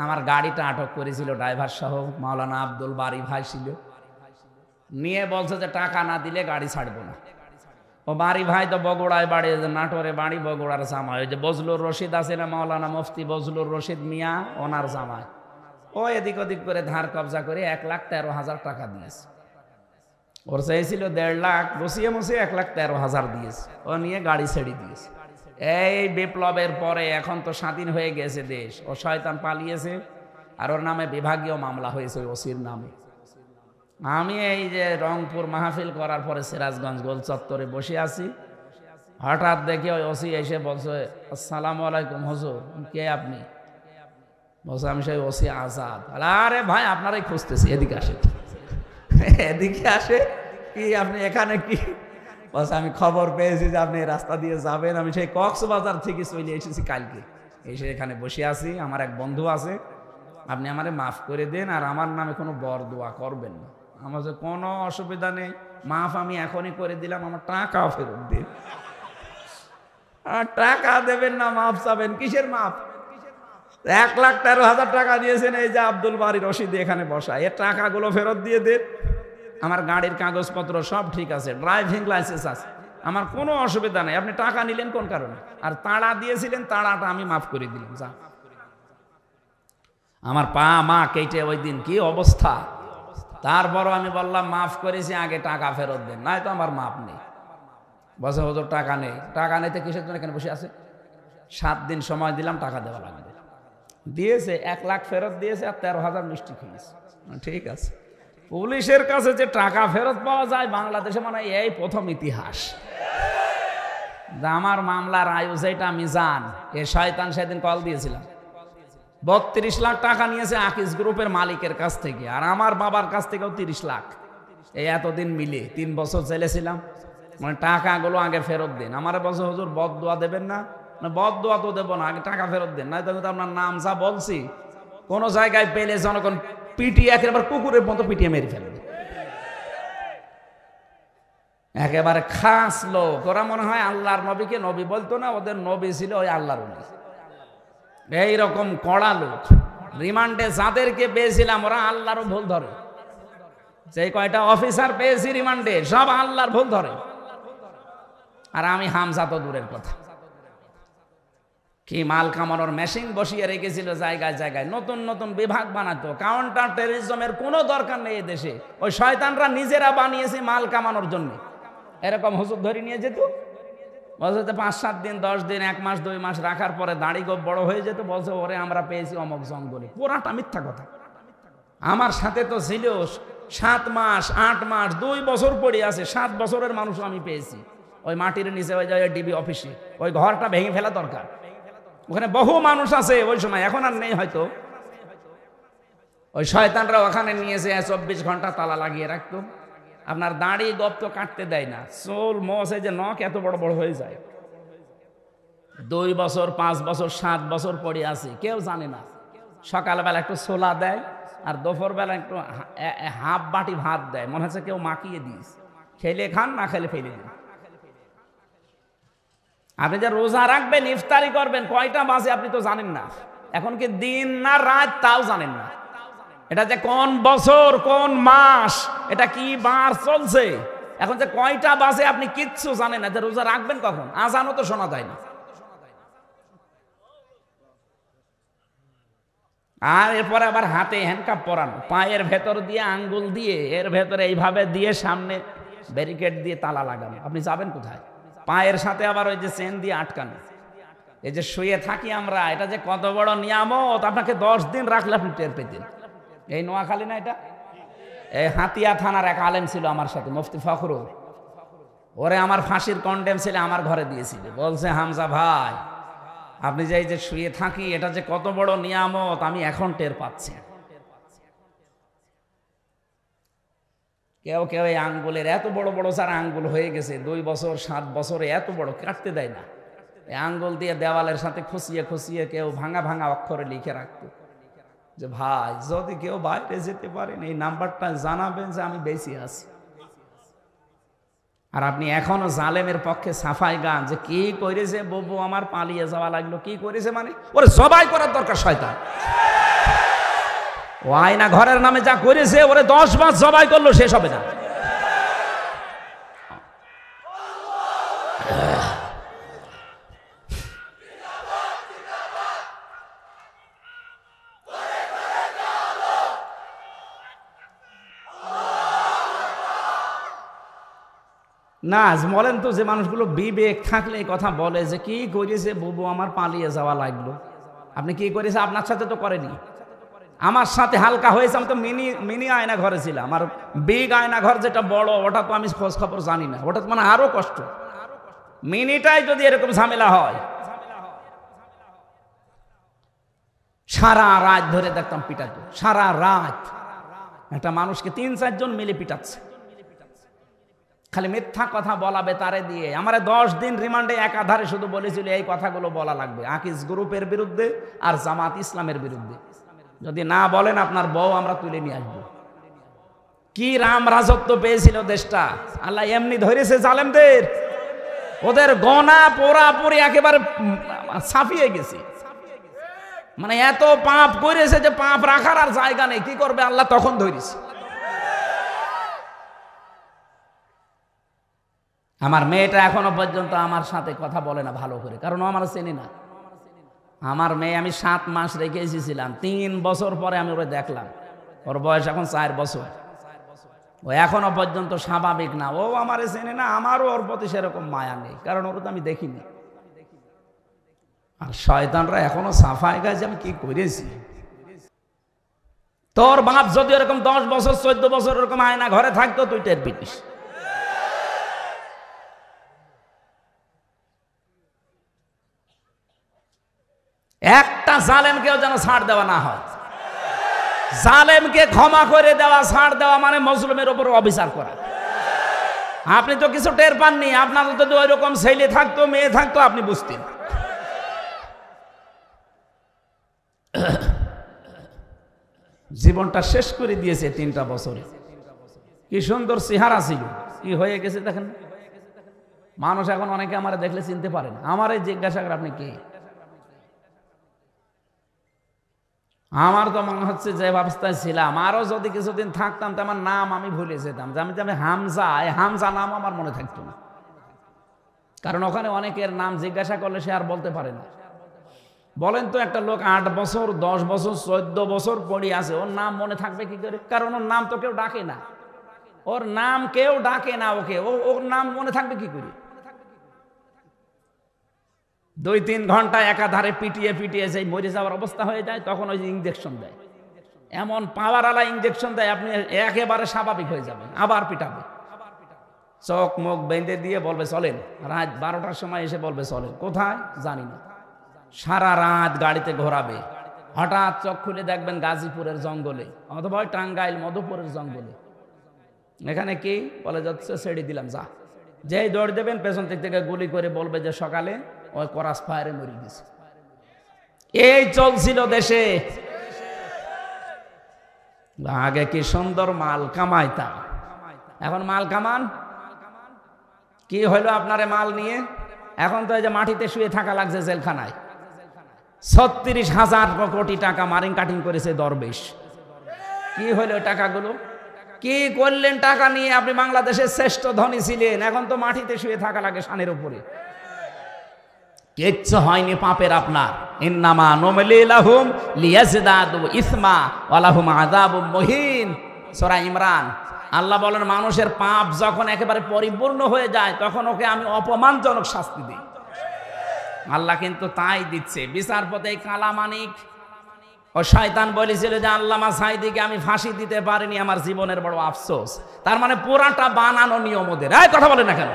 আমার গাড়িটা আটক করেছিল ড্রাইভার সহ, মাওলানা আব্দুল বারি ভাই ছিল। নিয়ে বলছে যে টাকা না দিলে গাড়ি ছাড়বো না। ও বারি ভাই তো বগুড়ায় বাড়ি, নাটোরে বাড়ি, বগুড়ার জামাই। ওই যে বজলুর রশিদ আছে না, মাওলানা মুফতি বজলুর রশিদ মিয়া, ওনার জামাই। ও এদিক ওদিক করে ধার কবজা করে 1,13,000 টাকা দিয়েছে। ওর চাইছিল 1.5 লাখ, বসিয়ে মুসিয়ে 1,13,000 দিয়েছে, ও নিয়ে গাড়ি ছেড়ে দিয়েছে। এই বিপ্লবের পরে এখন তো স্বাধীন হয়ে গেছে দেশ, ও শয়তান পালিয়েছে, আর ওর নামে বিভাগীয় মামলা হয়েছে ওই ওসির নামে। আমি এই যে রংপুর মাহফিল করার পরে সিরাজগঞ্জ গোল চত্বরে বসে আছি, হঠাৎ দেখি ওই ওসি এসে বলছে, আসসালামু আলাইকুম হুজুর। কে আপনি? বলছে আমি সেই ওসি আজাদ। আরে ভাই আপনারাই খুঁজতেছি, এদিকে আসে। এদিকে আসে কি, আপনি এখানে কি? বলছে আমি খবর পেয়েছি যে আপনি রাস্তা দিয়ে যাবেন, আমি সেই কক্সবাজার থেকে চলে এসেছি কালকে, এসে এখানে বসে আছি, আমার এক বন্ধু আছে, আপনি আমারে মাফ করে দেন, আর আমার নামে কোনো বরদোয়া করবেন না। আমার যে কোনো অসুবিধা নেই, মাফ আমি এখনই করে দিলাম, আমার টাকা ফেরত দিন। আর টাকা দেবেন না, মাফ চাবেন, কিসের মাফ? 1,13,000 টাকা দিয়েছেন এই যে আব্দুল বারী রশিদ এখানে বসা, এর টাকাগুলো ফেরত দিয়ে দেন। আমার গাড়ির কাগজপত্র সব ঠিক আছে, ড্রাইভিং লাইসেন্স আছে, আমার কোনো অসুবিধা নেই। আপনি টাকা নিলেন কোন কারণে? আর তাড়া দিয়েছিলেন, তাড়াটা আমি মাফ করে দিলাম। যা, আমার পা মা কেটে ওই দিন কি অবস্থা। তারপরও আমি বললাম মাফ করেছি, আগে টাকা ফেরত দেন, নাই তো আমার মাপ নেই। বছর হুজুর টাকা নেই। টাকা নেই তো কিসের জন্য এখানে বসে আছে? 7 দিন সময় দিলাম, টাকা দেওয়া লাগবে। দিয়েছে, 1 লাখ ফেরত দিয়েছে, আর 13,000 মিষ্টি খেয়েছে। ঠিক আছে, পুলিশের কাছে যে টাকা ফেরত পাওয়া যায় বাংলাদেশে মানে এই প্রথম ইতিহাস। আমার মামলার আয়ু যেটা মিজান, এ শয়তান সেদিন কল দিয়েছিলাম, 32 লাখ টাকা নিয়েছে আকিস গ্রুপের মালিকের কাছ থেকে, আর আমার বাবার কাছ থেকেও 30 লাখ। এই এতদিন মিলে 3 বছর চলেছিলাম, মানে টাকাগুলো আগে ফেরত দেন। আমার বলছে হুজুর বদদোয়া দেবেন না, বদদোয়া তো দেবো না, আগে টাকা ফেরত দেন, নাই তো আপনার নাম যা বলছি কোন জায়গায় পেলে জনগণ পিটিয়ে একেবারে কুকুরের মতো পিটিয়ে মেরে ফেলবে। একেবারে খাস লোক ওরা, মনে হয় আল্লাহর নবীকে নবী বলতো না, ওদের নবী ছিল ওই আল্লাহর নবী। এইরকম কড়া লোক। রিমান্ডে যাদেরকে পেয়েছিলাম ওরা আল্লাহরও ভুল ধরে, যে কয়টা অফিসার পেয়েছি রিমান্ডে সব আল্লাহর ভুল ধরে। আর আমি হামজা তো দূরের কথা, কি মাল কামানোর মেশিন বসিয়ে রেখেছিল জায়গায় জায়গায়, নতুন নতুন বিভাগ বানাতো। কাউন্টার টেররিজমের কোনো দরকার নেই এদেশে, ওই শয়তানরা নিজেরা বানিয়েছে মাল কামানোর জন্য। এরকম হুজুর ধরে নিয়ে যেত, বলছে 5-7 দিন 10 দিন 1 মাস 2 মাস রাখার পরে দাড়ি গোপ বড় হয়ে যেত, বলছে ওরে আমরা পেয়েছি অমক জঙ্গলে। পুরাটা মিথ্যা কথা। আমার সাথে তো ছিল 7 মাস 8 মাস 2 বছর পড়ে আছে, 7 বছরের মানুষ আমি পেয়েছি ওই মাটির নিচে, ওই যায় ডিবি অফিসে, ওই ঘরটা ভেঙে ফেলা দরকার। ওখানে বহু মানুষ আছে ওই সময়, এখন আর নেই হয়তো। ওই শয়তানরা ওখানে নিয়েছে, 24 ঘন্টা তালা লাগিয়ে রাখতো। আপনার দাড়ি গপ তো কাটতে দেয় না, চোল মোছে যে নখ এত বড় বড় হয়ে যায়। 2 বছর 5 বছর 7 বছর পড়ে আছে, কেউ জানে না। সকালবেলা একটু ছোলা দেয়, আর দুপুরবেলা একটু হাফ বাটি ভাত দেয়, মনে হচ্ছে কেউ মাখিয়ে দিস, খেলে খান, না খেলে ফেলে দিন। আপনি যে রোজা রাখবেন, ইফতারি করবেন, কয়টা বাজে আপনি তো জানেন না। এখন কি দিন না রাত তাও জানেন না। এটা যে কোন বছর কোন মাস, এটা কি বার চলছে, এখন যে কয়টা বাজে আপনি কিচ্ছু জানেন না। যে রোজা রাখবেন কখন, আজানও তো শোনা যায় না। আর এরপরে আবার হাতে হ্যান্ডকাপ পরানো, পায়ের ভেতর দিয়ে আঙ্গুল দিয়ে এর ভেতরে এইভাবে দিয়ে সামনে ব্যারিকেড দিয়ে তালা লাগানো। আপনি যাবেন কোথায়? পায়ের সাথে আবার ওই যে চেন দিয়ে আটকানো। এই যে শুয়ে থাকি আমরা, এটা যে কত বড় নিয়ামত, আপনাকে 10 দিন রাখলে আপনি টের পেতেন। এই নোয়াখালী না এটা, এই হাতিয়া থানার এক আলেম ছিল আমার সাথে, মুফতি ফখরুল। ওরে আমার ফাঁসির কন্ডেম ছেলে আমার ঘরে দিয়েছিল, বলছে হামজা ভাই আপনি যে এই যে শুয়ে থাকি, এটা যে কত বড় নিয়ামত আমি এখন টের পাচ্ছি। কেউ কেউ এই আঙ্গুলের এত বড় বড় যারা আঙ্গুল হয়ে গেছে, 2 বছর 7 বছরে এত বড়, কাটতে দেয় না। এই আঙ্গুল দিয়ে দেওয়ালের সাথে খুশিয়ে খুশিয়ে কেউ ভাঙা ভাঙা অক্ষরে লিখে রাখতো যে ভাই যদি কেউ বাইরে যেতে পারেন এই নাম্বারটা জানাবেন যে আমি বেঁচে আছি। আর আপনি এখনো জালেমের পক্ষে সাফাই গান, যে কি করেছে ববু আমার, পালিয়ে যাওয়া লাগলো, কি করেছে মানে ওরে জবাই করার দরকার শয়তান। ও আয়না ঘরের নামে যা করেছে ওরে 10 মাস জবাই করলো, শেষ হবে না। না বলেন তো, যে মানুষগুলো বিবেক থাকলে এই কথা বলে যে কি করেছে বুবু আমার পালিয়ে যাওয়া লাগলো, আপনি কি করেছে? আপনার সাথে তো করেনি, আমার সাথে হালকা হয়েছে। আমি তো মিনি মিনি আয়না ঘরে ছিলাম, আর বিগ আয়না ঘর যেটা বড়, ওটা তো আমি খোঁজ খবর জানি না, ওটা তো মানে আরো কষ্ট। মিনিটাই যদি এরকম ঝামেলা হয়, সারা রাত ধরে দেখতাম পিটাতো, সারা রাত একটা মানুষকে ৩-৪ জন মিলে পিটাচ্ছে, খালি মিথ্যা কথা বলাবে তারে দিয়ে। আমার 10 দিন রিমান্ডে একাধারে শুধু বলেছিল এই কথাগুলো বলা লাগবে আকিজ গ্রুপের বিরুদ্ধে আর জামাত ইসলামের বিরুদ্ধে, যদি না বলেন আপনার বউ আমরা তুলে নিয়ে আসবো। কি রাম রাজত্ব পেয়েছিল দেশটা, আল্লাহ এমনি ধরেছে জালেমদের, ওদের গনা পোড়াপুরি একেবারে ছাপিয়ে গেছে। মানে এত পাপ করেছে যে পাপ রাখার আর জায়গা নেই, কি করবে আল্লাহ তখন ধরেছে। আমার মেয়েটা এখনো পর্যন্ত আমার সাথে কথা বলে না ভালো করে, কারণ ও আমার চেনে না। আমার মেয়ে আমি 7 মাস রেখে এসেছিলাম, 3 বছর পরে আমি ওরে দেখলাম, ওর বয়স এখন 4 বছর, ও এখনো পর্যন্ত স্বাভাবিক না, ও আমারে চেনে না, আমারও ওর প্রতি সেরকম মায়া নেই, কারণ ওর তো আমি দেখিনি। আর শয়তানরা এখনো সাফাই গাছে আমি কি করেছি। তোর বাপ যদি এরকম 10 বছর 14 বছর এরকম আয়না ঘরে থাকতো তুই টের পিটিস। একটা জালেমকেও যেন ছাড় দেওয়া না হয়। জালেমকে ক্ষমা করে দেওয়া, ছাড় দেওয়া মানে মজলুমের উপর অবিচার করা। আপনি তো কিছু টের পাননি, আপনার যদি ওই রকম ছেলে থাকতো মেয়ে থাকতো আপনি বুঝতেন। জীবনটা শেষ করে দিয়েছে 3টা বছরে। কি সুন্দর চেহারা ছিল, কি হয়ে গেছে দেখেন। মানুষ এখন অনেকে আমার দেখলে চিনতে পারে না। আমারে জিজ্ঞাসা করে আপনি কে, আমার তো মনে হচ্ছে যে অবস্থায় ছিলাম, আরো যদি কিছুদিন থাকতাম তো আমার নাম আমি ভুলে যেতাম, যে আমি হামজা, এই হামজা নাম আমার মনে থাকতো না, কারণ ওখানে অনেকের নাম জিজ্ঞাসা করলে সে আর বলতে পারে না। বলেন তো একটা লোক 8 বছর 10 বছর 14 বছর পড়ে আছে, ওর নাম মনে থাকবে কি করে? কারণ ওর নাম তো কেউ ডাকে না, ওর নাম কেউ ডাকে না, ওর নাম মনে থাকবে কি করে? 2-3 ঘন্টা একাধারে পিটিয়ে পিটিয়ে সেই মরে যাওয়ার অবস্থা হয়ে যায়, তখন ওই যে ইঞ্জেকশন দেয়, এমন পাওয়ারওয়ালা ইঞ্জেকশন দেয় আপনি একেবারে স্বাভাবিক হয়ে যাবেন, আবার পিটাবে, চোখ মুখ বেঁধে দিয়ে বলবে চলেন, রাত 12টার সময় এসে বলবে চলেন, কোথায় জানি না, সারা রাত গাড়িতে ঘোরাবে, হঠাৎ চোখ খুলে দেখবেন গাজীপুরের জঙ্গলে অথবা টাঙ্গাইল মধুপুরের জঙ্গলে। এখানে কি বলে যাচ্ছে, ছেড়ে দিলাম যা, যেই দৌড় দেবেন পেছন থেকে গুলি করে বলবে যে সকালে ওই করাস ফায়ারে মরে গেছে। এই চলছিল দেশে। আগে কি সুন্দর মাল কামাইতাম, এখন মাল কামান কি হইলো আপনারে মাল নিয়ে? এখন তো এই যে মাটিতে শুয়ে থাকা লাগছে জেলখানায়। 36,000 কোটি টাকা মারিং কাটিং করেছে দরবেশ। কি হইলো টাকাগুলো? কি করলেন টাকা নিয়ে? আপনি বাংলাদেশের শ্রেষ্ঠ ধনী ছিলেন, এখন তো মাটিতে শুয়ে থাকা লাগে শানের উপরে। কিচ্ছু হয়নি পাপের আপনার। ইন্নামা নুমলি লাহুম লিয়াজদাদু ইসমা ওয়া লাহুম আযাবুম মুহিন, সূরা ইমরান। আল্লাহ বলেন মানুষের পাপ যখন একেবারে পরিপূর্ণ হয়ে যায় তখন ওকে আমি অপমানজনক শাস্তি দিই। আল্লাহ কিন্তু তাই দিচ্ছে। বিচারপতি কালামানিক ও শয়তান বলেছিল যে আল্লামা সাঈদীকে আমি ফাঁসি দিতে পারিনি, আমার জীবনের বড় আফসোস। তার মানে পুরাটা বানানো নিয়ম ওদের। এই কথা বলে না কেন?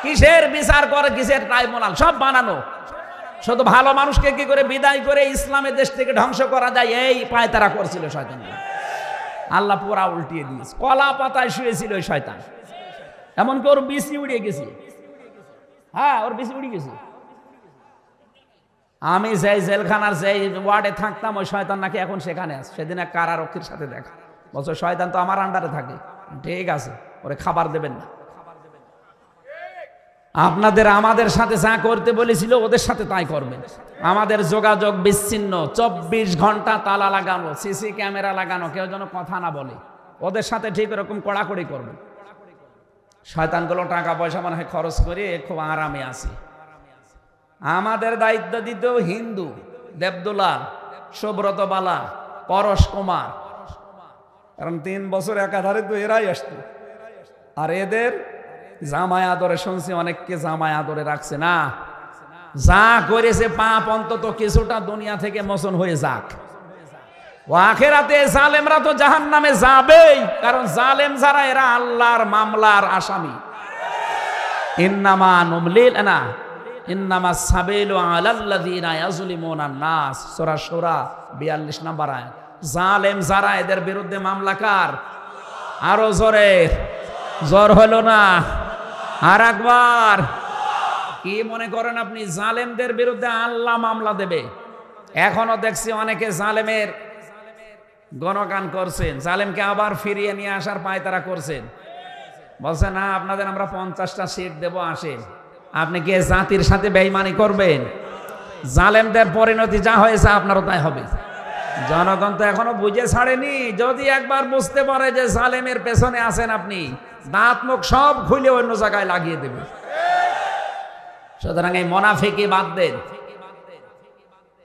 কিসের বিচার করে, কিসের ট্রাইব্যুনাল, সব বানানো। শুধু ভালো মানুষকে কি করে বিদায় করে ইসলামের দেশ থেকে ধ্বংস করা যায় এই পায়তারা করছিল শয়তান। আল্লাহ পুরা উল্টিয়ে দিয়েছে। কলা পাতায় শুয়েছিল ওই শয়তান, এমনকি ওর বিসি উড়িয়ে গেছে। হ্যাঁ, ওর বিসি উড়ে গেছে। আমি যেই জেলখানার যেই ওয়ার্ডে থাকতাম ওই শয়তান নাকি এখন সেখানে আছে। সেদিন এক কারারক্ষীর সাথে দেখা, বলছে শয়তান তো আমার আন্ডারে থাকে। ঠিক আছে, ওরে খাবার দেবেন না। আপনাদের আমাদের সাথে যা করতে বলেছিল ওদের সাথে তাই করবেন। আমাদের যোগাযোগ বিচ্ছিন্ন, 24 ঘন্টা তালা লাগানো, সিসি ক্যামেরা লাগানো, কেউ যেন কথা না বলে। ওদের সাথে ঠিক এরকম কড়াকড়ি করবেন। শয়তানগুলো টাকা পয়সা মনে হয় খরচ করে খুব আরামে আছে। আমাদের দায়িত্ব দিত হিন্দু, দেবদুলাল, সুব্রত বালা, পরশ কুমার, কারণ 3 বছর একাধারে তো এরাই আসতো। আর এদের জামাই আদরে শুনছি অনেককে জামাই আদরে রাখছে না, যা করেছে পাপ অন্তত কিছুটা দুনিয়া থেকে মোচন হয়ে যাক। ও আখেরাতে জালেমরা তো জাহান্নামে যাবেই, কারণ জালেম যারা এরা আল্লাহর মামলার আসামি। ইন্নামা নুমলিল না ইন্নামা সাবিলু আলাল্লাযিনা ইয়াজলিমুনা নাস, সূরা শুরা 42 নম্বর আয়াত। জালেম যারা এদের বিরুদ্ধে মামলা কার? আরো জোরে, জোর হলো না, আর একবার। কি মনে করেন আপনি জালেমদের বিরুদ্ধে আল্লাহ মামলা দেবে? এখনো দেখছি অনেকে জালেমের গণগান করছেন, জালেমকে আবার ফিরিয়ে নিয়ে আসার পায়তারা করছেন। বলছে না আপনাদের আমরা 50টা সিট দেব, আসেন। আপনি কি জাতির সাথে বেঈমানি করবেন? জালেমদের পরিণতি যা হয়েছে আপনারও তাই হবে। জনগণ তো এখনো বুঝে ছাড়েনি। যদি একবার বুঝতে পারে যে জালেমের পেছনে আছেন আপনি, দাঁত মুখ সব খুলে অন্য জায়গায় লাগিয়ে দেবে। সুতরাং এই মোনাফিকি বাদ দেন।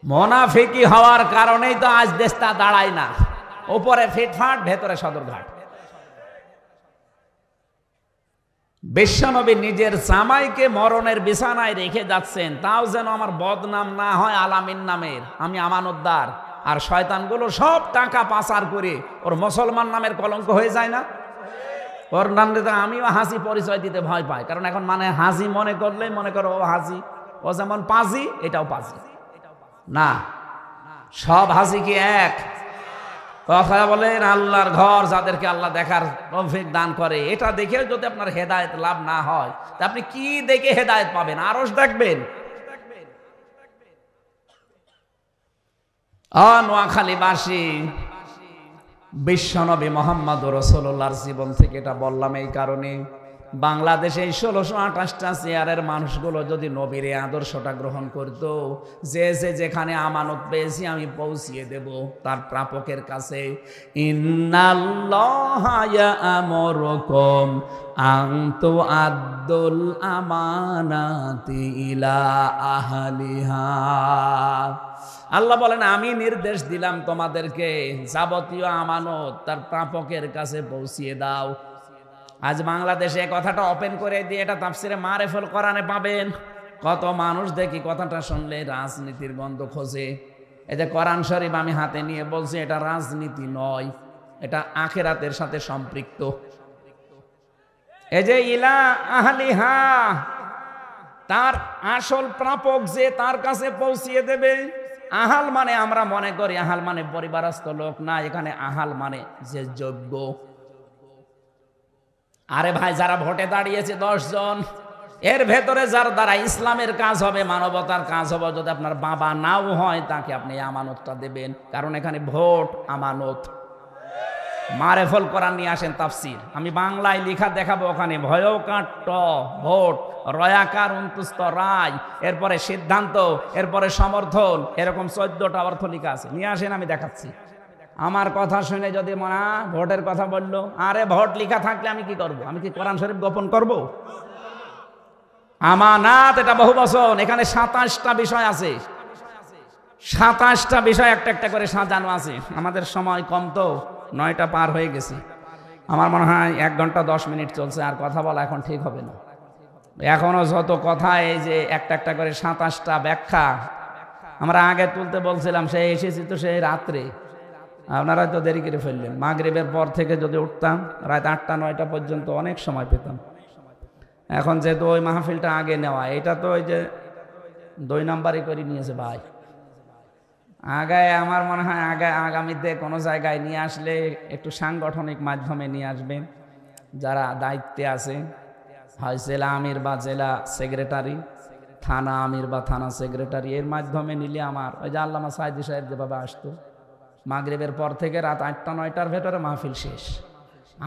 মোনাফিকি হওয়ার কারণেই তো আজ দেশটা দাঁড়ায় না, উপরে ফিটফাট ভেতরে সদরঘাট। বিশ্বনবী নিজের জামাইকে মরণের বিছানায় রেখে যাচ্ছেন, তাও যেন আমার বদনাম না হয় আলামিন নামের, আমি আমানতদার। আর শয়তানগুলো সব টাকা পাচার করে ওর মুসলমান নামের কলঙ্ক হয়ে যায় না? ওর নামে আমিও হাসি পরিচয় দিতে ভয় পাই, কারণ এখন মানে হাসি মনে করলেই মনে করো ও হাসি, ও যেমন পাজি এটাও পাজি না। সব হাসি কি এক? কথা বলেন আল্লাহর ঘর যাদেরকে আল্লাহ দেখার তৌফিক দান করে, এটা দেখে যদি আপনার হেদায়েত লাভ না হয় তা আপনি কি দেখে হেদায়েত পাবেন? আরশ দেখবেন? নোয়াখালীবাসী বিশ্বনবী মুহাম্মদ রাসূলুল্লাহর জীবন থেকে এটা বললাম এই কারণে, বাংলাদেশে 1628টা চেয়ারের মানুষগুলো যদি নবীর এই আদর্শটা গ্রহণ করত, যে যেখানে আমানত পেয়েছি আমি পৌঁছিয়ে দেব তার প্রাপকের কাছে। ইন্নাল্লাহা ইয়া'মুরুকুম আন তু'আদ্দুল আমানাতি ইলা আহলিহা। আল্লাহ বলেন আমি নির্দেশ দিলাম তোমাদেরকে যাবতীয় আমানত তার প্রাপকের কাছে পৌঁছিয়ে দাও। আজ বাংলাদেশে কথাটা ওপেন করে দিয়ে এটা তাফসিরে মারিফুল কোরআনে পাবেন। কত মানুষ দেখি কথাটা শুনলে রাজনীতির গন্ধ খোঁজে। এই যে কোরআন শরীফ আমি হাতে নিয়ে বলছি, এটা রাজনীতি নয়, এটা আখিরাতের সাথে সম্পৃক্ত। এই যে ইলা আহলিহা, তার আসল প্রাপক যে তার কাছে পৌঁছিয়ে দেবে। আহাল মানে আমরা মনে করি আহাল মানে পরিবারস্থ লোক, না, এখানে আহাল মানে যে যোগ্য। আরে ভাই, যারা ভোটে দাঁড়িয়েছে 10 জন, এর ভেতরে যার দ্বারা ইসলামের কাজ হবে, মানবতার কাজ হবে, যদি আপনার বাবা নাও হয় তাকে আপনি আমানতটা দেবেন, কারণ এখানে ভোট আমানত। মারিফুল কোরআন নিয়ে আসেন তাফসির, আমি বাংলায় লেখা দেখাবো। ওখানে ভয়কার ট ভোট, রয়াকার অন্তুস্ত রায়, এরপরে সিদ্ধান্ত, এরপরে সমর্থন, এরকম 14টা অর্থ লেখা আছে। নিয়ে আসেন, আমি দেখাচ্ছি। আমার কথা শুনে যদি মনে ভোটের কথা বললো, আরে ভোট লেখা থাকলে আমি কি করব? আমি কি কোরআন শরীফ গোপন করব? আমানাত এটা বহু বচন, এখানে 27টা বিষয় আছে। 27টা বিষয় একটা একটা করে সাজানো আছে। আমাদের সময় কম তো, 9টা পার হয়ে গেছে। আমার মনে হয় 1 ঘন্টা 10 মিনিট চলছে, আর কথা বলা এখন ঠিক হবে না। এখনো যত কথা, এই যে একটা একটা করে 27টা ব্যাখ্যা আমরা আগে তুলতে বলছিলাম, সে এসেছি তো সেই রাত্রে, আপনারা তো দেরি করে ফেললেন। মাগরিবের পর থেকে যদি উঠতাম রাত 8টা 9টা পর্যন্ত অনেক সময় পেতাম। এখন যেহেতু ওই মাহফিলটা আগে নেওয়া, এটা তো ওই যে 2 নাম্বারই করে নিয়েছে ভাই। আগায় আমার মনে হয় আগামীতে কোনো জায়গায় নিয়ে আসলে একটু সাংগঠনিক মাধ্যমে নিয়ে আসবেন, যারা দায়িত্বে আছে, হয় জেলা আমির বা জেলা সেক্রেটারি, থানা আমির বা থানা সেক্রেটারি, এর মাধ্যমে নিলে আমার ওই যে আল্লামা সাইদি সাহেব যেভাবে আসতো, মাগরিবের পর থেকে রাত 8টা 9টার ভেতরে মাহফিল শেষ।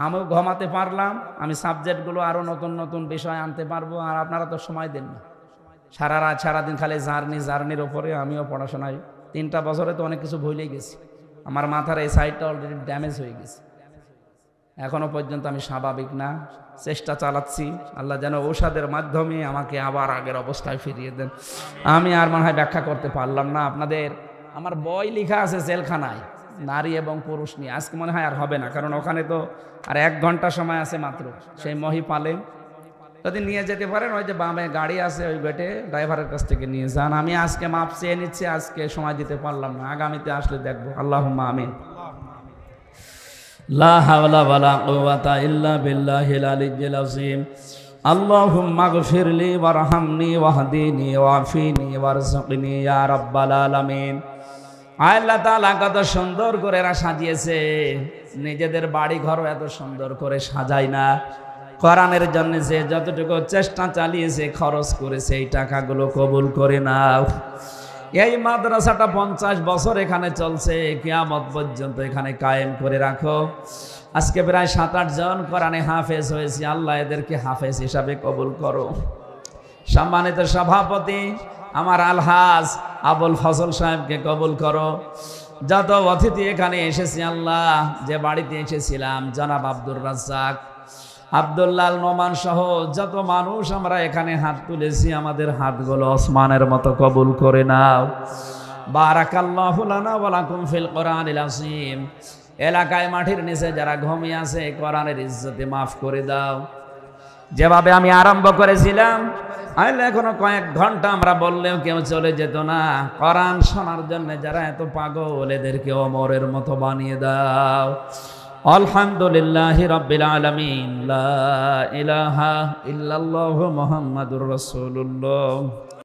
আমিও ঘুমাতে পারলাম, আমি সাবজেক্টগুলো আরও নতুন নতুন বিষয় আনতে পারবো। আর আপনারা তো সময় দেন না, সারা রাত সারাদিন খালি জার্নির ওপরে। আমিও পড়াশোনায় 3টা বছরে তো অনেক কিছু ভুলেই গেছি। আমার মাথার এই সাইডটা অলরেডি ড্যামেজ হয়ে গেছে। এখনো পর্যন্ত আমি স্বাভাবিক না, চেষ্টা চালাচ্ছি। আল্লাহ যেন ঔষধের মাধ্যমে আমাকে আবার আগের অবস্থায় ফিরিয়ে দেন। আমি আর মনে হয় ব্যাখ্যা করতে পারলাম না আপনাদের। আমার বই লেখা আছে জেলখানায়, নারী এবং পুরুষ নিয়ে। আজকে মনে হয় আর হবে না, কারণ ওখানে তো আর 1 ঘন্টা সময় আছে মাত্র। সেই মহিপালে যদি নিয়ে যেতে পারেন, ওই যে বামে গাড়ি আছে ওই বেটে ড্রাইভারের কাছ থেকে নিয়ে যান। আমি আজকে মাপ চেয়ে নিচ্ছি, আজকে সময় দিতে পারলাম না, আগামীতে আসলে দেখবো। আল্লাহুম্মা আমিন। লা হাওলা ওয়ালা কুওয়াতা ইল্লা বিল্লাহিল আলিয়্যিল আযীম। আল্লাহুম্মা গফিরলি ওয়ারহামনি ওয়াহদিনি ওয়াফিনি ওয়ারযুকনি ইয়া রাব্বাল আলামিন। আল্লাহ তাআলা কত সুন্দর করে এরা সাজিয়েছে, নিজেদের বাড়ি ঘরও এত সুন্দর করে সাজায় না। কোরআনের জন্য যে যতটুকু চেষ্টা চালিয়েছে, খরচ করেছে, এই টাকাগুলো কবুল করে নাও। এই মাদ্রাসাটা 50 বছর এখানে চলছে, কিয়ামত পর্যন্ত এখানে কায়েম করে রাখো। আজকে প্রায় 7-8 জন কোরআনে হাফেজ হয়েছে, আল্লাহ এদেরকে হাফেজ হিসাবে কবুল করো। সম্মানিত সভাপতি আমার আলহাজ আবুল ফজল সাহেবকে কবুল করো। যত অতিথি এখানে এসেছি আল্লাহ, যে বাড়িতে এসেছিলাম, জনাব আব্দুর রাজ্জাক, আব্দুল্লাহ নোমান সহ যত মানুষ আমরা এখানে হাত তুলেছি, আমাদের হাতগুলো ওসমানের মতো কবুল করে নাও। বারাকাল্লাহু লানা ওয়া লাকুম ফিল কোরআনিল আযীম। এলাকায় মাটির নিচে যারা ঘুমিয়ে আছে, কোরআনের ইজ্জতে মাফ করে দাও। যেভাবে আমি আরম্ভ করেছিলাম, আইলে এখনো কয়েক ঘন্টা আমরা বললেও কেউ চলে যেত না। কোরআন শোনার জন্য যারা এত পাগল, এদেরকে ওমরের মতো বানিয়ে দাও। আলহামদুলিল্লাহি রাব্বিল আলামিন। লা ইলাহা ইল্লাল্লাহু মুহাম্মাদুর রাসূলুল্লাহ।